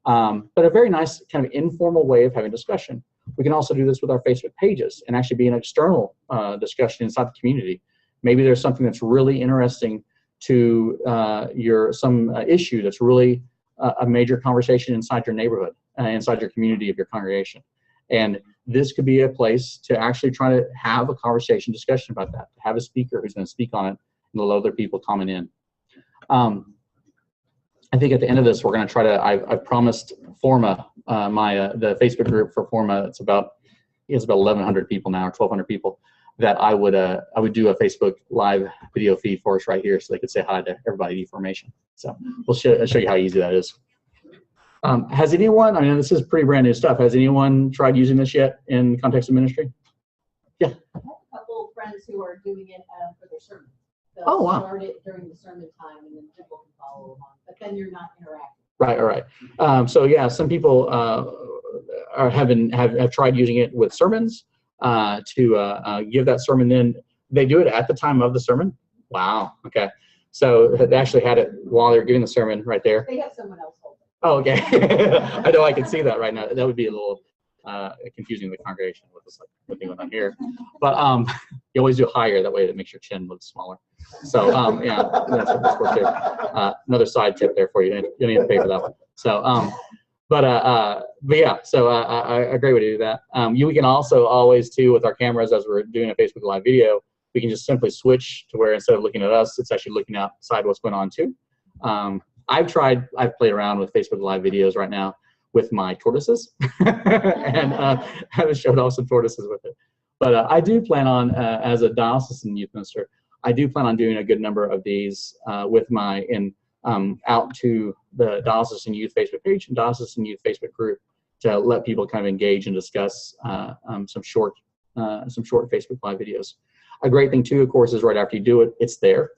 but a very nice kind of informal way of having discussion. We can also do this with our Facebook pages and actually be an external discussion inside the community. Maybe there's something that's really interesting to some issue that's really a major conversation inside your neighborhood, inside your community of your congregation. And this could be a place to actually try to have a conversation, discussion about that, to have a speaker who's going to speak on it and let other people comment in. I think at the end of this, we're going to try to, I've promised Forma, the Facebook group for Forma, it's about 1,100 people now, or 1,200 people, that I would do a Facebook Live video feed for us right here so they could say hi to everybody at eformation. So we'll show you how easy that is. Has anyone, I mean, this is pretty brand new stuff. Has anyone tried using this yet in context of ministry? Yeah. I have a couple of friends who are doing it for their sermons. They'll Oh, wow. start it during the sermon time and then people can follow along, but then you're not interacting. Right, all right. So yeah, some people have tried using it with sermons to give that sermon. Then they do it at the time of the sermon. Wow. Okay. So they actually had it while they're giving the sermon right there. They have someone else hold it. Oh, okay. I know I can see that right now. That would be a little confusing to the congregation with this, like, what they went on here. But you always do higher, that way it makes your chin look smaller. So yeah, that's what this for too. Another side tip there for you. You don't need to pay for that one. So but yeah, so a great way to do that. We can also always too, with our cameras, as we're doing a Facebook Live video, we can just simply switch to where instead of looking at us, it's actually looking outside what's going on too. I've played around with Facebook Live videos right now with my tortoises, and I've showed off some tortoises with it. But I do plan on, as a diocesan youth minister, I do plan on doing a good number of these with out to the diocesan youth Facebook page and diocesan youth Facebook group to let people kind of engage and discuss some short Facebook Live videos. A great thing too, of course, is right after you do it, it's there.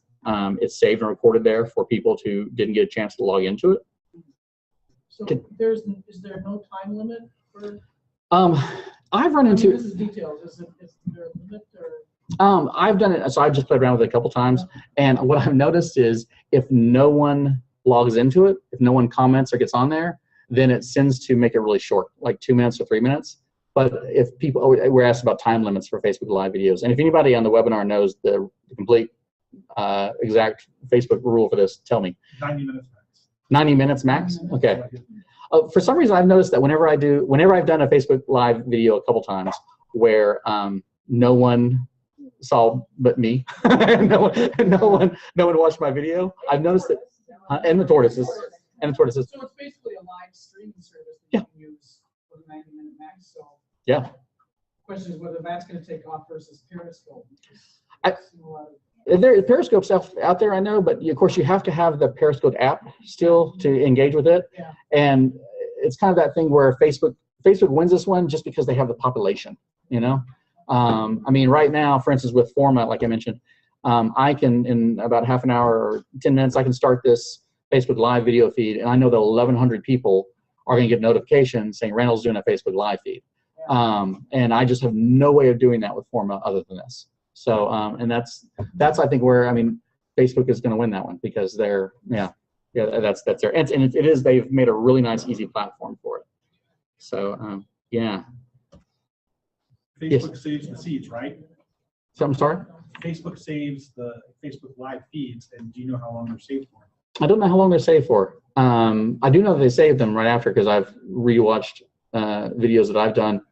It's saved and recorded there for people who didn't get a chance to log into it. So is there no time limit for? I've run into. This is details. Is there a limit or? I've done it. So I've just played around with it a couple times, and what I've noticed is if no one logs into it, if no one comments or gets on there, then it sends to make it really short, like 2 minutes or 3 minutes. But if people, we're asked about time limits for Facebook Live videos, and if anybody on the webinar knows the complete exact Facebook rule for this, tell me. 90 minutes max. 90 minutes max? Okay. For some reason, I've noticed that whenever I've done a Facebook Live video a couple times where no one saw but me, no one watched my video, I've noticed that, and the tortoises. So it's basically a live streaming service that you can use for the 90-minute max. So yeah. Question is whether that's going to take off versus Periscope. Periscope's out there, I know, but of course you have to have the Periscope app still to engage with it. Yeah. And it's kind of that thing where Facebook wins this one just because they have the population, you know? I mean, right now, for instance, with Forma, like I mentioned, I can, in about half an hour or 10 minutes, I can start this Facebook Live video feed, and I know that 1,100 people are going to get notifications saying Randall's doing a Facebook Live feed. And I just have no way of doing that with Forma other than this. So, and that's I think where, I mean, Facebook is going to win that one because they're, that's their, and it is, they've made a really nice, easy platform for it. So, yeah. Facebook saves the seeds, right? So I'm sorry? Facebook saves the Facebook Live feeds, and do you know how long they're saved for? I don't know how long they're saved for. I do know that they saved them right after because I've rewatched videos that I've done.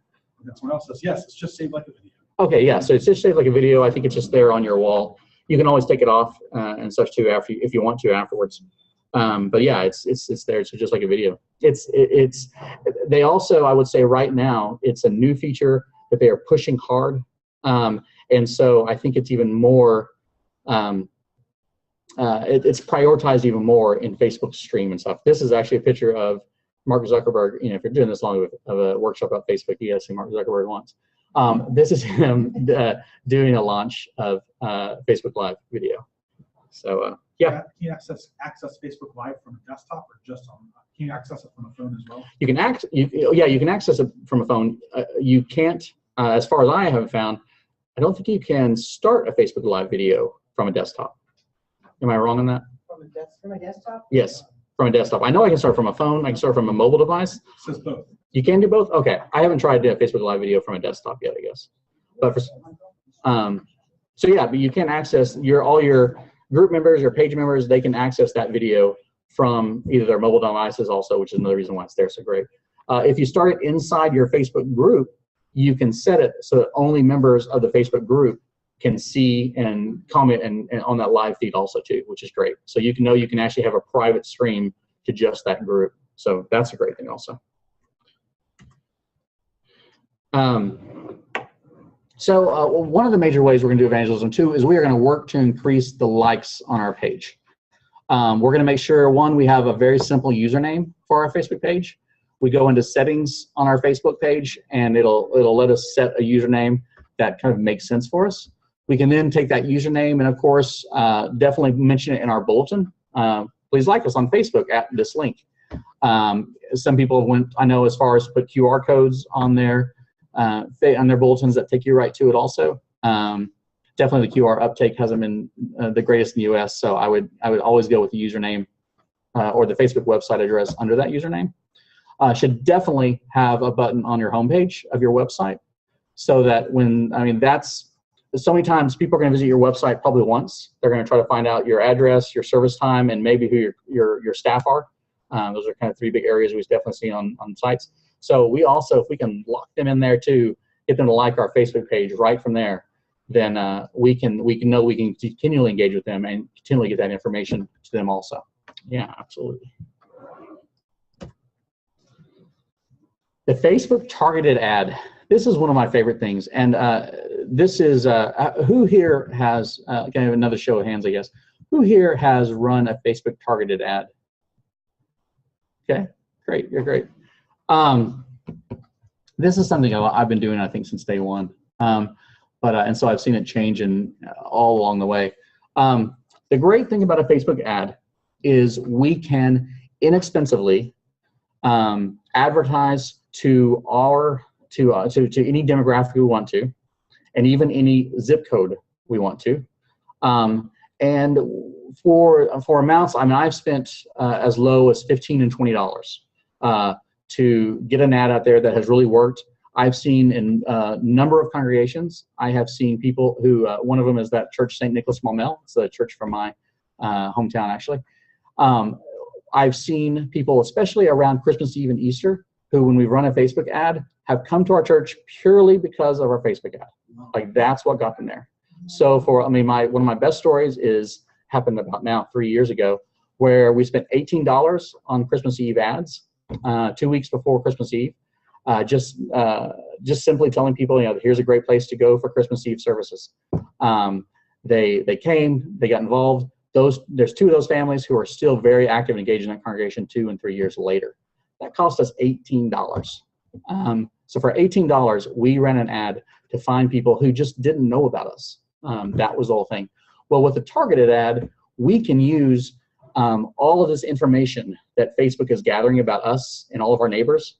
That's what else says. Yes, it's just saved like a video. Okay, yeah, so it's just saved like a video. I think it's just there on your wall. You can always take it off and such too after if you want to afterwards. But yeah, it's there. It's just like a video. They also, I would say right now, it's a new feature that they are pushing hard. And so I think it's even more, it's prioritized even more in Facebook stream and stuff. This is actually a picture of Mark Zuckerberg. You know, if you're doing this long of a workshop about Facebook, you gotta see Mark Zuckerberg once. This is him doing a launch of Facebook Live video. So yeah. Can you access Facebook Live from a desktop or just on? Can you access it from a phone as well? You can you can access it from a phone. You can't, as far as I have found, I don't think you can start a Facebook Live video from a desktop. Am I wrong on that? From a desktop? Yes, from a desktop. I know I can start from a phone. I can start from a mobile device. It says both. You can do both? Okay. I haven't tried to do a Facebook Live video from a desktop yet, I guess. But for, so yeah, but you can access all your group members, your page members, they can access that video from either their mobile devices also, which is another reason why it's there so great. If you start it inside your Facebook group, you can set it so that only members of the Facebook group can see and comment and on that live feed also too, which is great. So you can know you can actually have a private stream to just that group. So that's a great thing also. One of the major ways we're going to do evangelism too is we are going to work to increase the likes on our page. We're going to make sure, one, we have a very simple username for our Facebook page. We go into settings on our Facebook page, and it'll let us set a username that kind of makes sense for us. We can then take that username and, of course, definitely mention it in our bulletin. Please like us on Facebook at this link. Some people went, I know, as far as put QR codes on their bulletins that take you right to it also. Definitely the QR uptake hasn't been the greatest in the US, so I would always go with the username or the Facebook website address under that username. Should definitely have a button on your homepage of your website so that that's so many times people are going to visit your website probably once. They're going to try to find out your address, your service time, and maybe who your staff are. Those are kind of three big areas we definitely see on sites. So we also, if we can lock them in there too, get them to like our Facebook page right from there, then we can continually engage with them and continually get that information to them also. Yeah, absolutely. The Facebook targeted ad. This is one of my favorite things, and this is who here has kind of another show of hands, I guess. Who here has run a Facebook targeted ad? Okay, great, you're great. This is something I've been doing, I think, since day one. And so I've seen it change all along the way. The great thing about a Facebook ad is we can inexpensively advertise to any demographic we want to, and even any zip code we want to. And for amounts, I've spent as low as $15 and $20 to get an ad out there that has really worked. I've seen in a number of congregations, I have seen people who, one of them is that church, St. Nicholas Maumelle. It's a church from my hometown, actually. I've seen people, especially around Christmas Eve and Easter, who, when we run a Facebook ad, have come to our church purely because of our Facebook ad. Like, that's what got them there. So one of my best stories happened about now 3 years ago, where we spent $18 on Christmas Eve ads 2 weeks before Christmas Eve. Just simply telling people, here's a great place to go for Christmas Eve services. They came, they got involved. There's two of those families who are still very active and engaged in that congregation 2 and 3 years later. That cost us $18. So for $18, we ran an ad to find people who just didn't know about us. That was the whole thing. Well, with a targeted ad, we can use all of this information that Facebook is gathering about us and all of our neighbors.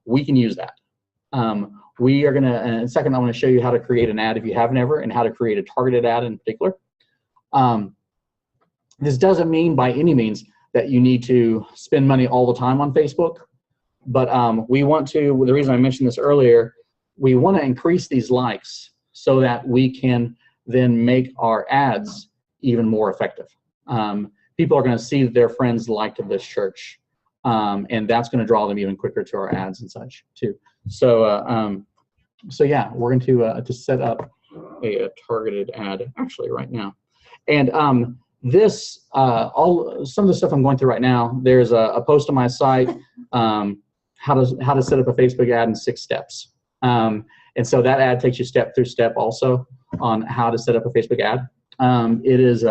We can use that. we are going to, in a second, I'm going to show you how to create an ad if you haven't ever, and how to create a targeted ad in particular. This doesn't mean by any means that you need to spend money all the time on Facebook, but we want to, the reason I mentioned this earlier, we want to increase these likes so that we can then make our ads even more effective. People are going to see that their friends liked this church, and that's going to draw them even quicker to our ads and such too. So, so yeah, we're going to set up a targeted ad actually right now, and this some of the stuff I'm going through right now. There's a post on my site, how to set up a Facebook ad in 6 steps, and so that ad takes you step through step also on how to set up a Facebook ad. It is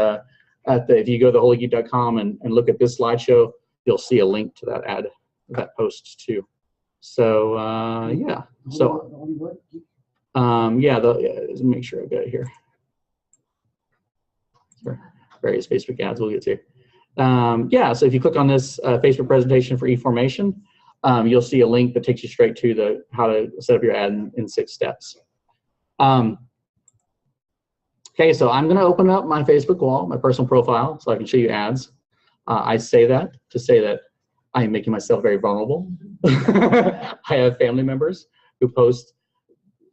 if you go to holygeek.com and look at this slideshow, you'll see a link to that ad, that post too. So yeah, so yeah, let's make sure I got it here. Various Facebook ads we'll get to. Yeah, so if you click on this Facebook presentation for eFormation, you'll see a link that takes you straight to how to set up your ad in 6 steps. Okay, so I'm going to open up my Facebook wall, my personal profile, so I can show you ads. I say that to say that I am making myself very vulnerable. I have family members who post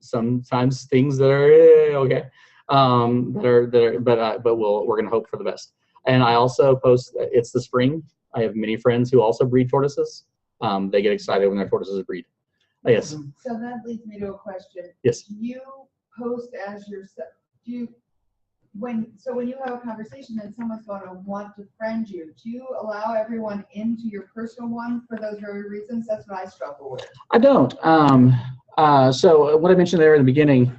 sometimes things that are okay, but we're going to hope for the best. And I also post. It's the spring. I have many friends who also breed tortoises. They get excited when their tortoises breed. Yes. So that leads me to a question. Yes. Do you post as yourself? When you have a conversation and someone's going to want to friend you, do you allow everyone into your personal one for those very reasons? That's what I struggle with. I don't. So what I mentioned there in the beginning,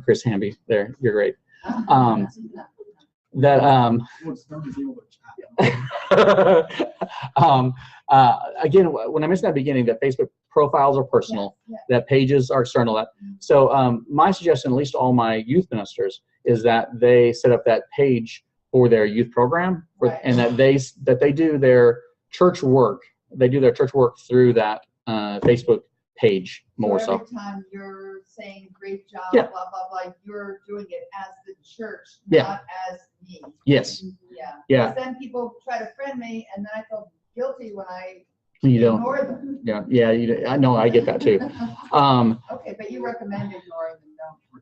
Chris Hamby, there, you're great. Again, when I mentioned at the beginning that Facebook profiles are personal, that pages are external. So my suggestion, at least to all my youth ministers, is that they set up that page for their youth program, and that they do their church work. They do their church work through that Facebook page more so. Every time you're saying great job, blah blah blah, you're doing it as the church, not as me. Yes. Yeah. Because then people try to friend me, and then I feel guilty when I ignore them. Yeah. I know. I get that too. Okay, but you recommend ignoring them,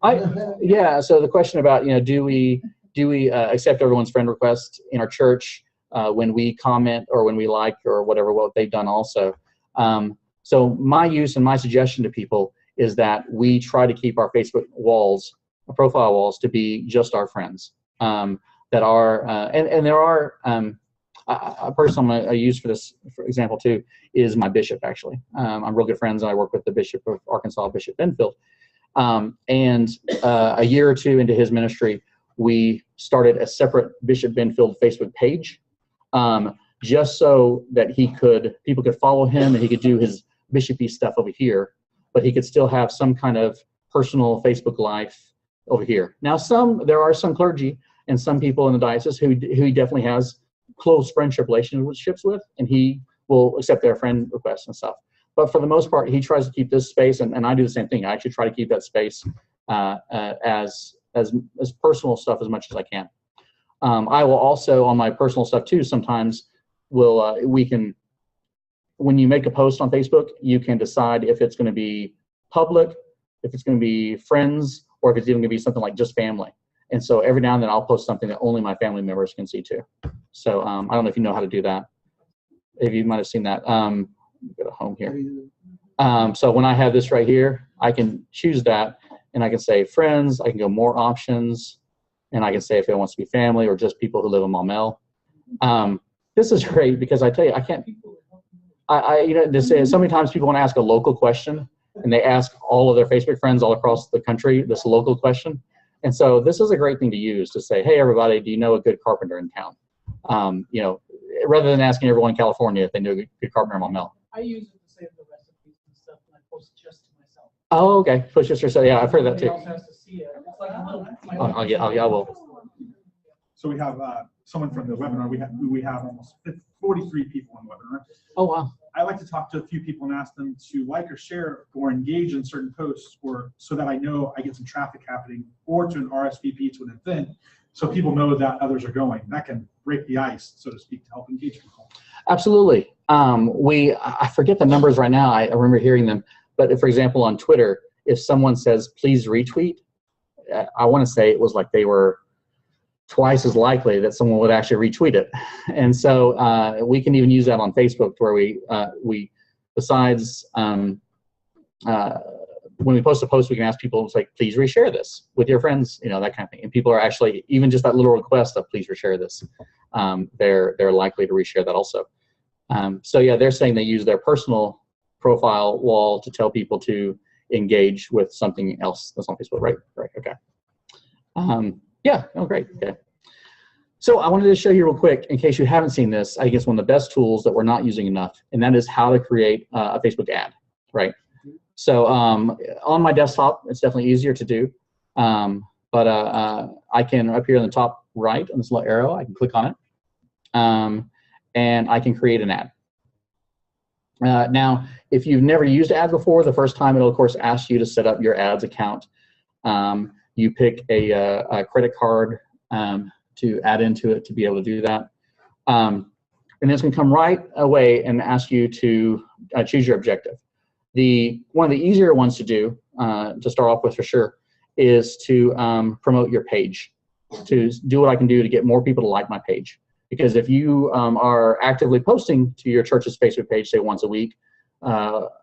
don't you? Yeah. So the question about do we accept everyone's friend request in our church when we comment or when we like or whatever what they've done also. So my use and my suggestion to people is that we try to keep our Facebook walls, our profile walls, to be just our friends. That are and there are a person I use for this, for example, too, is my bishop. Actually, I'm real good friends. I work with the Bishop of Arkansas, Bishop Benfield. And a year or two into his ministry, we started a separate Bishop Benfield Facebook page, just so that people could follow him and he could do his bishopy stuff over here, but he could still have some kind of personal Facebook life over here. Now, there are some clergy and some people in the diocese who he definitely has close friendship relationships with, and he will accept their friend requests and stuff. But for the most part, he tries to keep this space, and I do the same thing. I actually try to keep that space as personal stuff as much as I can. I will also, on my personal stuff too, sometimes when you make a post on Facebook, you can decide if it's going to be public, if it's going to be friends, or if it's even going to be something like just family. And so every now and then I'll post something that only my family members can see too. So I don't know if you know how to do that. If you might have seen that. Go to home here. So when I have this right here, I can choose that, and I can say friends. I can go more options, and I can say if it wants to be family or just people who live in Maumelle. This is great because I tell you, I can't. So many times people want to ask a local question, and they ask all of their Facebook friends all across the country this local question. And so this is a great thing to use to say, hey, everybody, do you know a good carpenter in town? Rather than asking everyone in California if they know a good carpenter in Maumelle. I use it to save the recipes and stuff, and I post just to myself. Oh, okay. Push just yourself. Yeah, I've heard that too. Nobody else has to see it. It's like a little. I will. So we have someone from the webinar. We have almost 43 people on the webinar. Oh, wow. I like to talk to a few people and ask them to like or share or engage in certain posts, or so that I know I get some traffic happening, or to an RSVP to an event, so people know that others are going. That can break the ice, so to speak, to help engage people. Absolutely. I forget the numbers right now. I remember hearing them. But if, for example, on Twitter, if someone says, please retweet, I want to say it was like they were twice as likely that someone would actually retweet it. And so we can even use that on Facebook, where we besides when we post a post, we can ask people, it's like, please reshare this with your friends, that kind of thing. And people are actually, even just that little request of please reshare this, they're likely to reshare that also. So yeah, they're saying they use their personal profile wall to tell people to engage with something else that's on Facebook, right? Right, okay. Yeah, oh great, okay. So I wanted to show you real quick, in case you haven't seen this, I think it's one of the best tools that we're not using enough, and that is how to create a Facebook ad, right? So on my desktop, it's definitely easier to do, but I can, up here in the top right on this little arrow, I can click on it, and I can create an ad. Now, if you've never used ads before, the first time it'll, of course, ask you to set up your ads account. You pick a credit card to add into it to be able to do that. And it's going to come right away and ask you to choose your objective. One of the easier ones to do, to start off with for sure, is to promote your page, to do what I can do to get more people to like my page. Because if you are actively posting to your church's Facebook page, say once a week,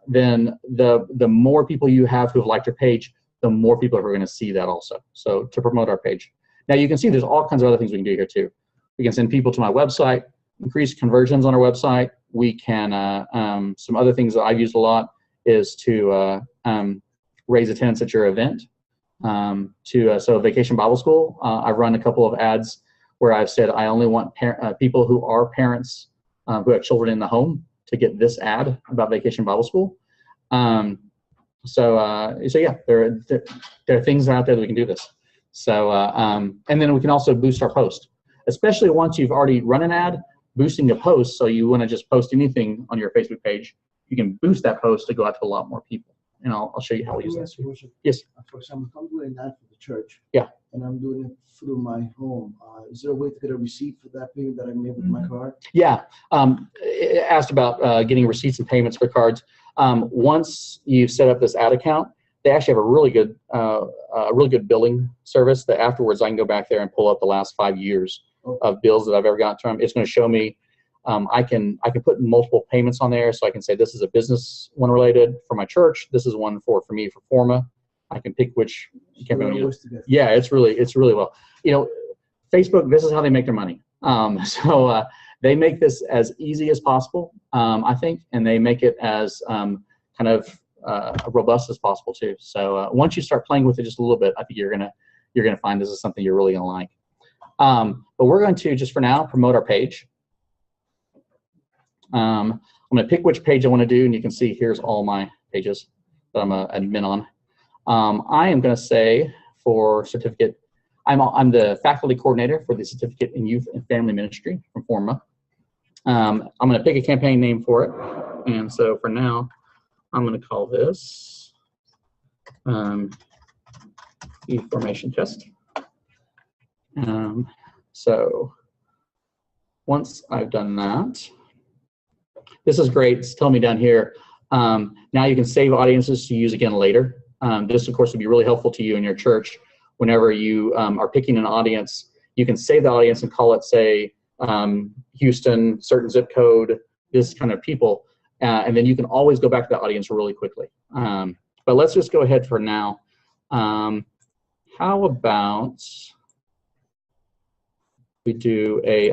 then the more people you have who have liked your page, the more people are going to see that also. So to promote our page. Now you can see there's all kinds of other things we can do here too. We can send people to my website, increase conversions on our website. We can, some other things that I've used a lot is to raise attendance at your event. So Vacation Bible School, I've run a couple of ads where I've said I only want people who are parents who have children in the home to get this ad about Vacation Bible School. So yeah, there are things out there that we can do this. So and then we can also boost our post, especially once you've already run an ad. Boosting a post, so you want to just post anything on your Facebook page, you can boost that post to go out to a lot more people. And I'll show you how we use that. Yes. For example, if I'm doing an ad for the church, yeah, and I'm doing it through my home, is there a way to get a receipt for that payment that I made with my card? Yeah. It asked about getting receipts and payments for cards. Once you've set up this ad account, they actually have a really good billing service that afterwards I can go back there and pull up the last 5 years of bills that I've ever gotten from them. It's going to show me. I can put multiple payments on there, so I can say this is a business one related for my church. This is one for me for Forma. I can pick which. Yeah, it's really well. Facebook. This is how they make their money. So they make this as easy as possible, I think, and they make it as kind of robust as possible too. So once you start playing with it just a little bit, I think you're gonna find this is something you're really gonna like. But we're going to, just for now, promote our page. I'm going to pick which page I want to do, and you can see here's all my pages that I'm an admin on. I am going to say for certificate, I'm the faculty coordinator for the Certificate in Youth and Family Ministry from Forma. I'm going to pick a campaign name for it, and so for now, I'm going to call this eformation test. So once I've done that, this is great. It's telling me down here. Now you can save audiences to use again later. This, of course, would be really helpful to you in your church. Whenever you are picking an audience, you can save the audience and call it, say, Houston, certain zip code, this kind of people. And then you can always go back to the audience really quickly. But let's just go ahead for now. How about we do a,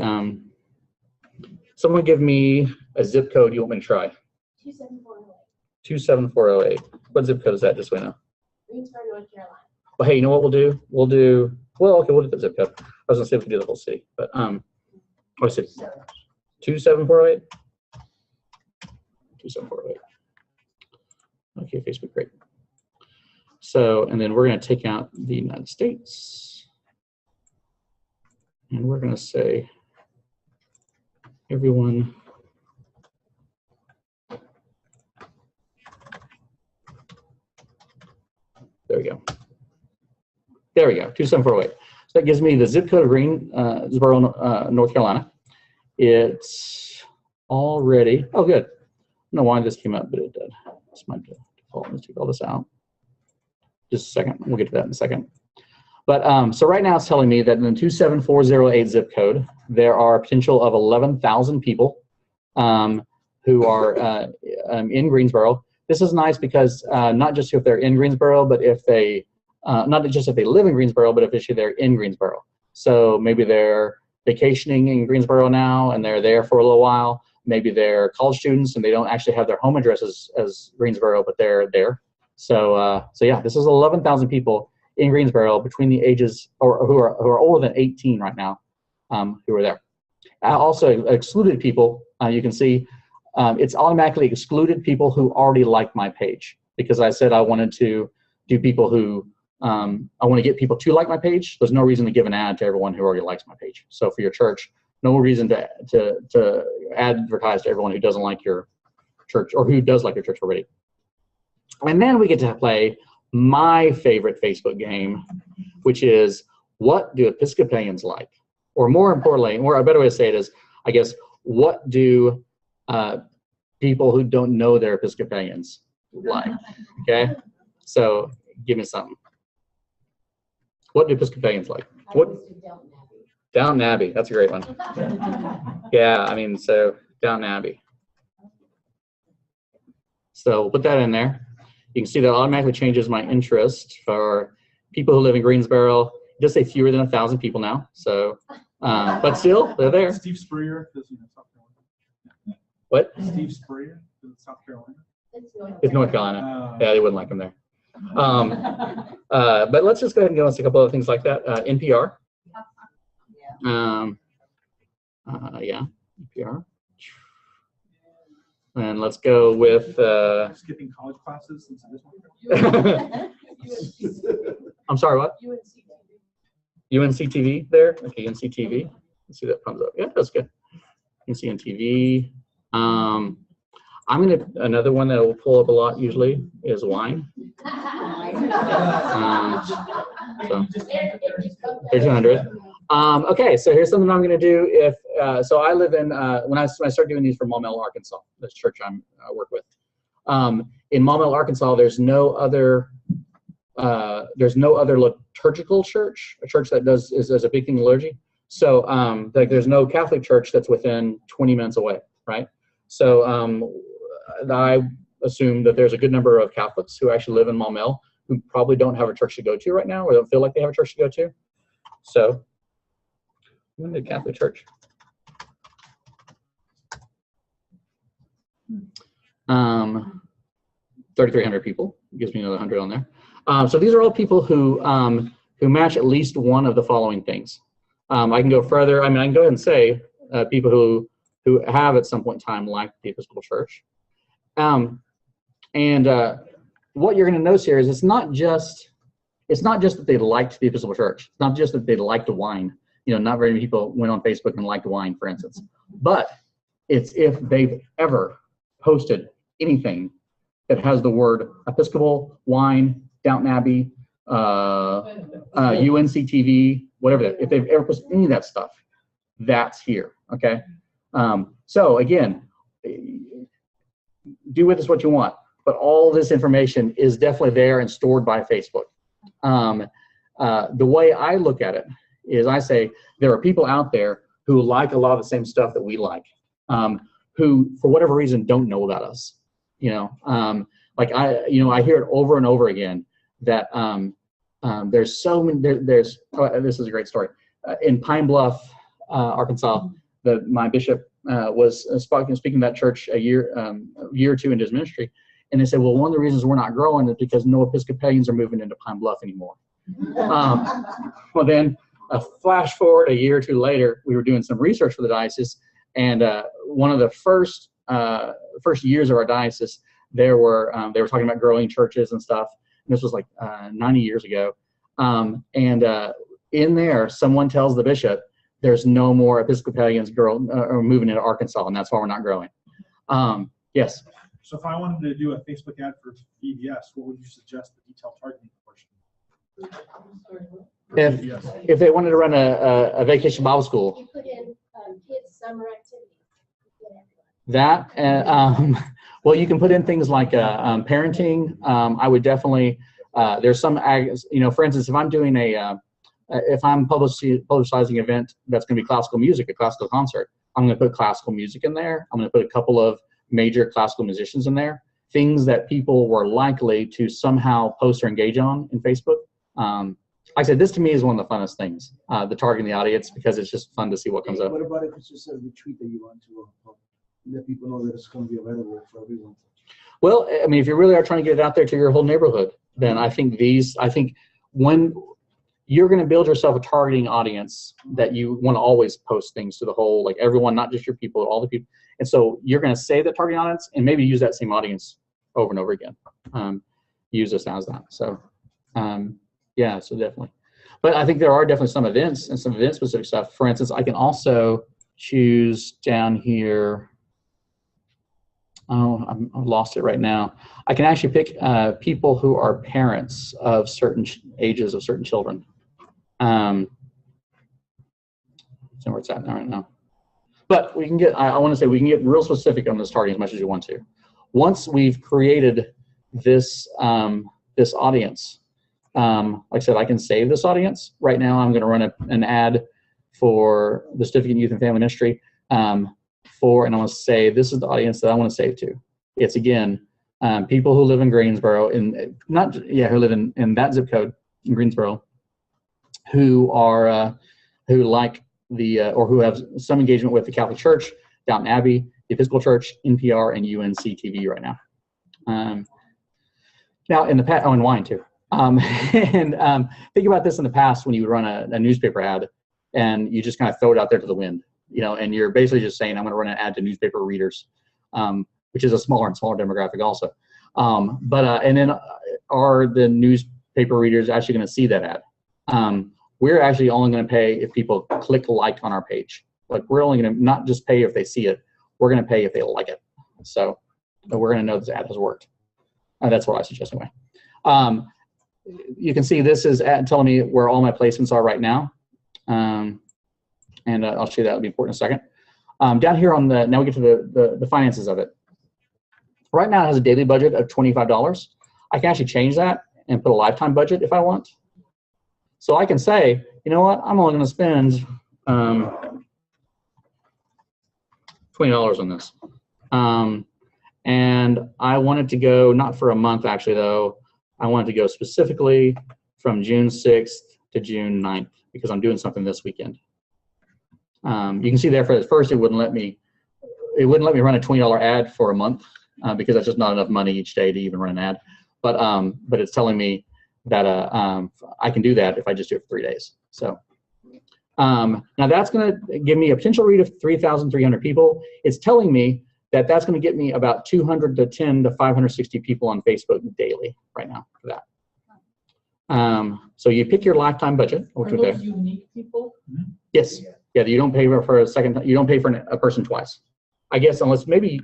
someone give me a zip code you want me to try. 27408. 27408. What zip code is that, just so we know? Greensboro, North Carolina. Well, hey, you know what we'll do? We'll do the zip code. I was gonna say we could do the whole city, but what city? 27408? 27408. Okay, Facebook, great. So, and then we're gonna take out the United States. And we're gonna say everyone we go. There we go, 27408. So that gives me the zip code of Greensboro, North Carolina. It's already, oh good. I don't know why this came up, but it did. It's my default. Let's take all this out. Just a second, we'll get to that in a second. But so right now it's telling me that in the 27408 zip code, there are a potential of 11,000 people who are in Greensboro. This is nice because not just if they're in Greensboro, but if they, not just if they live in Greensboro, but if actually they're in Greensboro. So maybe they're vacationing in Greensboro now and they're there for a little while. Maybe they're college students and they don't actually have their home address as Greensboro, but they're there. So so yeah, this is 11,000 people in Greensboro between the ages, or who are older than 18 right now, who are there. Also excluded people, you can see it's automatically excluded people who already like my page, because I said I wanted to do people who, I want to get people to like my page. There's no reason to give an ad to everyone who already likes my page. So for your church, no reason to advertise to everyone who doesn't like your church or who does like your church already. And then we get to play my favorite Facebook game, which is, what do Episcopalians like? Or more importantly, or a better way to say it is, I guess, what do people who don't know they're Episcopalians like? Okay, so give me something. What do Episcopalians like? What? Downton Abbey. That's a great one. Yeah, I mean, so Downton Abbey. So we'll put that in there. You can see that automatically changes my interest for people who live in Greensboro. It does say fewer than 1,000 people now. So, but still, they're there. Steve Spurrier is in South Carolina. What? Steve Spurrier is in South Carolina. It's North Carolina. Yeah, they wouldn't like him there. But let's just go ahead and go into a couple of things like that. NPR. Yeah, NPR. And let's go with skipping college classes since this one. I'm sorry, what? UNC TV there? Okay, UNC TV. Let's see that comes up. Yeah, that's good. UNC TV. Another one that will pull up a lot usually is wine. So 1,300. Okay, so here's something I'm going to do. If so, I live in when I start doing these for Maumelle, Arkansas, this church I work with. In Maumelle, Arkansas, there's no other liturgical church, a church that does a big thing in liturgy. So like there's no Catholic church that's within 20 minutes away, right? So I assume that there's a good number of Catholics who actually live in Maumelle who probably don't have a church to go to right now, or don't feel like they have a church to go to. So I'm in the Catholic church. 3,300 people, gives me another 100 on there. So these are all people who match at least one of the following things. I can go further. I mean, I can go ahead and say people who have at some point in time liked the Episcopal Church. What you're going to notice here is it's not just that they liked the Episcopal Church. It's not just that they liked wine. You know, not very many people went on Facebook and liked wine, for instance. But it's if they've ever posted anything that has the word Episcopal, wine, Downton Abbey, UNC TV, whatever. If they've ever posted any of that stuff, that's here. Okay. So again, do with this what you want, but all this information is definitely there and stored by Facebook. The way I look at it is I say there are people out there who like a lot of the same stuff that we like, who for whatever reason don't know about us. You know, like I hear it over and over again that there's so many. This is a great story. In Pine Bluff, Arkansas, my bishop was speaking to that church a year or two into his ministry, and they said, well, one of the reasons we're not growing is because no Episcopalians are moving into Pine Bluff anymore. Well, then flash forward a year or two later, we were doing some research for the diocese, and one of the first years of our diocese, they were talking about growing churches and stuff. And this was like 90 years ago. In there, someone tells the bishop, there's no more Episcopalians moving into Arkansas, and that's why we're not growing. Yes? So if I wanted to do a Facebook ad for VBS, what would you suggest the detailed targeting portion? If Yes. if they wanted to run a vacation Bible school, You put in kids' summer activities. You get everyone. that well, you can put in things like parenting. I would definitely there's some for instance, if I'm doing if I'm publicizing an event that's going to be classical music, a classical concert, I'm going to put classical music in there. I'm going to put a couple of major classical musicians in there, things that people were likely to somehow post or engage on in Facebook. Like I said, this to me is one of the funnest things, the targeting the audience, because it's just fun to see what comes up. What about if it's just a retreat that you want to let people know that it's going to be available for everyone? Well, I mean, if you really are trying to get it out there to your whole neighborhood, then I think when you're going to build yourself a targeting audience that you want to always post things to the whole, like everyone, not just your people, all the people. And so you're going to say the targeting audience and maybe use that same audience over and over again. Use this as that. So, yeah, so definitely. But I think there are definitely some events and some event specific stuff. For instance, I can also choose down here. Oh, I've lost it right now. I can actually pick people who are parents of certain ages of certain children. So where it's at now right now. But we can get, I want to say we can get real specific on this targeting as much as you want to. Once we've created this, this audience, like I said, I can save this audience. Right now I'm going to run an ad for the Certificate in Youth and Family Ministry. And I want to say this is the audience that I want to save to. It's again people who live in Greensboro, who live in that zip code in Greensboro, who are who like the or who have some engagement with the Catholic Church, Downton Abbey, the Episcopal Church, NPR, and UNC TV right now. Now in the past, and wine too. And think about this in the past when you would run a newspaper ad, and you just kind of throw it out there to the wind. And you're basically just saying, I'm going to run an ad to newspaper readers, which is a smaller and smaller demographic also. And then are the newspaper readers actually going to see that ad? We're actually only going to pay if people click like on our page. Like we're only going to not just pay if they see it, we're going to pay if they like it. So we're going to know this ad has worked. That's what I suggest anyway. You can see this is telling me where all my placements are right now. And I'll show you that. It'll be important in a second. Down here on now we get to the finances of it. Right now it has a daily budget of $25. I can actually change that and put a lifetime budget if I want. So I can say, you know what, I'm only going to spend $20 on this. And I want it to go, not for a month actually though, I want it to go specifically from June 6th to June 9th because I'm doing something this weekend. You can see there for at first it wouldn't let me run a $20 ad for a month because that's just not enough money each day to even run an ad. But it's telling me that I can do that if I just do it for 3 days. So now that's going to give me a potential read of 3,300 people. It's telling me that that's going to get me about 210 to 560 people on Facebook daily right now for that. So you pick your lifetime budget. Are those unique people? Yes. Yeah, you don't pay for a second. You don't pay for a person twice. I guess unless maybe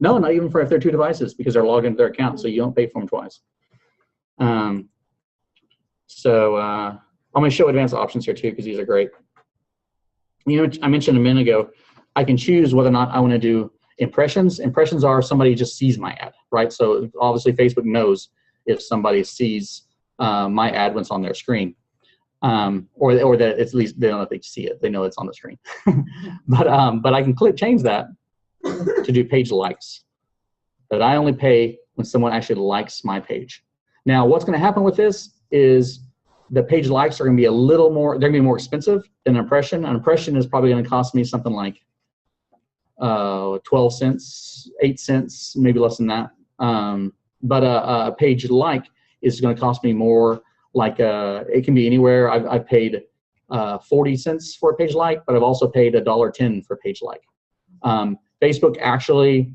not even for if they're two devices because they're logged into their account, so you don't pay for them twice. I'm going to show advanced options here too because these are great. I mentioned a minute ago, I can choose whether or not I want to do impressions. Impressions are somebody just sees my ad, right? So obviously Facebook knows if somebody sees my ad when it's on their screen. Or that at least they don't know if they see it. They know it's on the screen. But I can change that to do page likes. But I only pay when someone actually likes my page. Now, what's going to happen with this is the page likes are going to be a little more. They're going to be more expensive than an impression. An impression is probably going to cost me something like 12 cents, 8 cents, maybe less than that. But a page like is going to cost me more. Like it can be anywhere. I've paid 40 cents for a page like, but I've also paid $1.10 for a page like. Facebook actually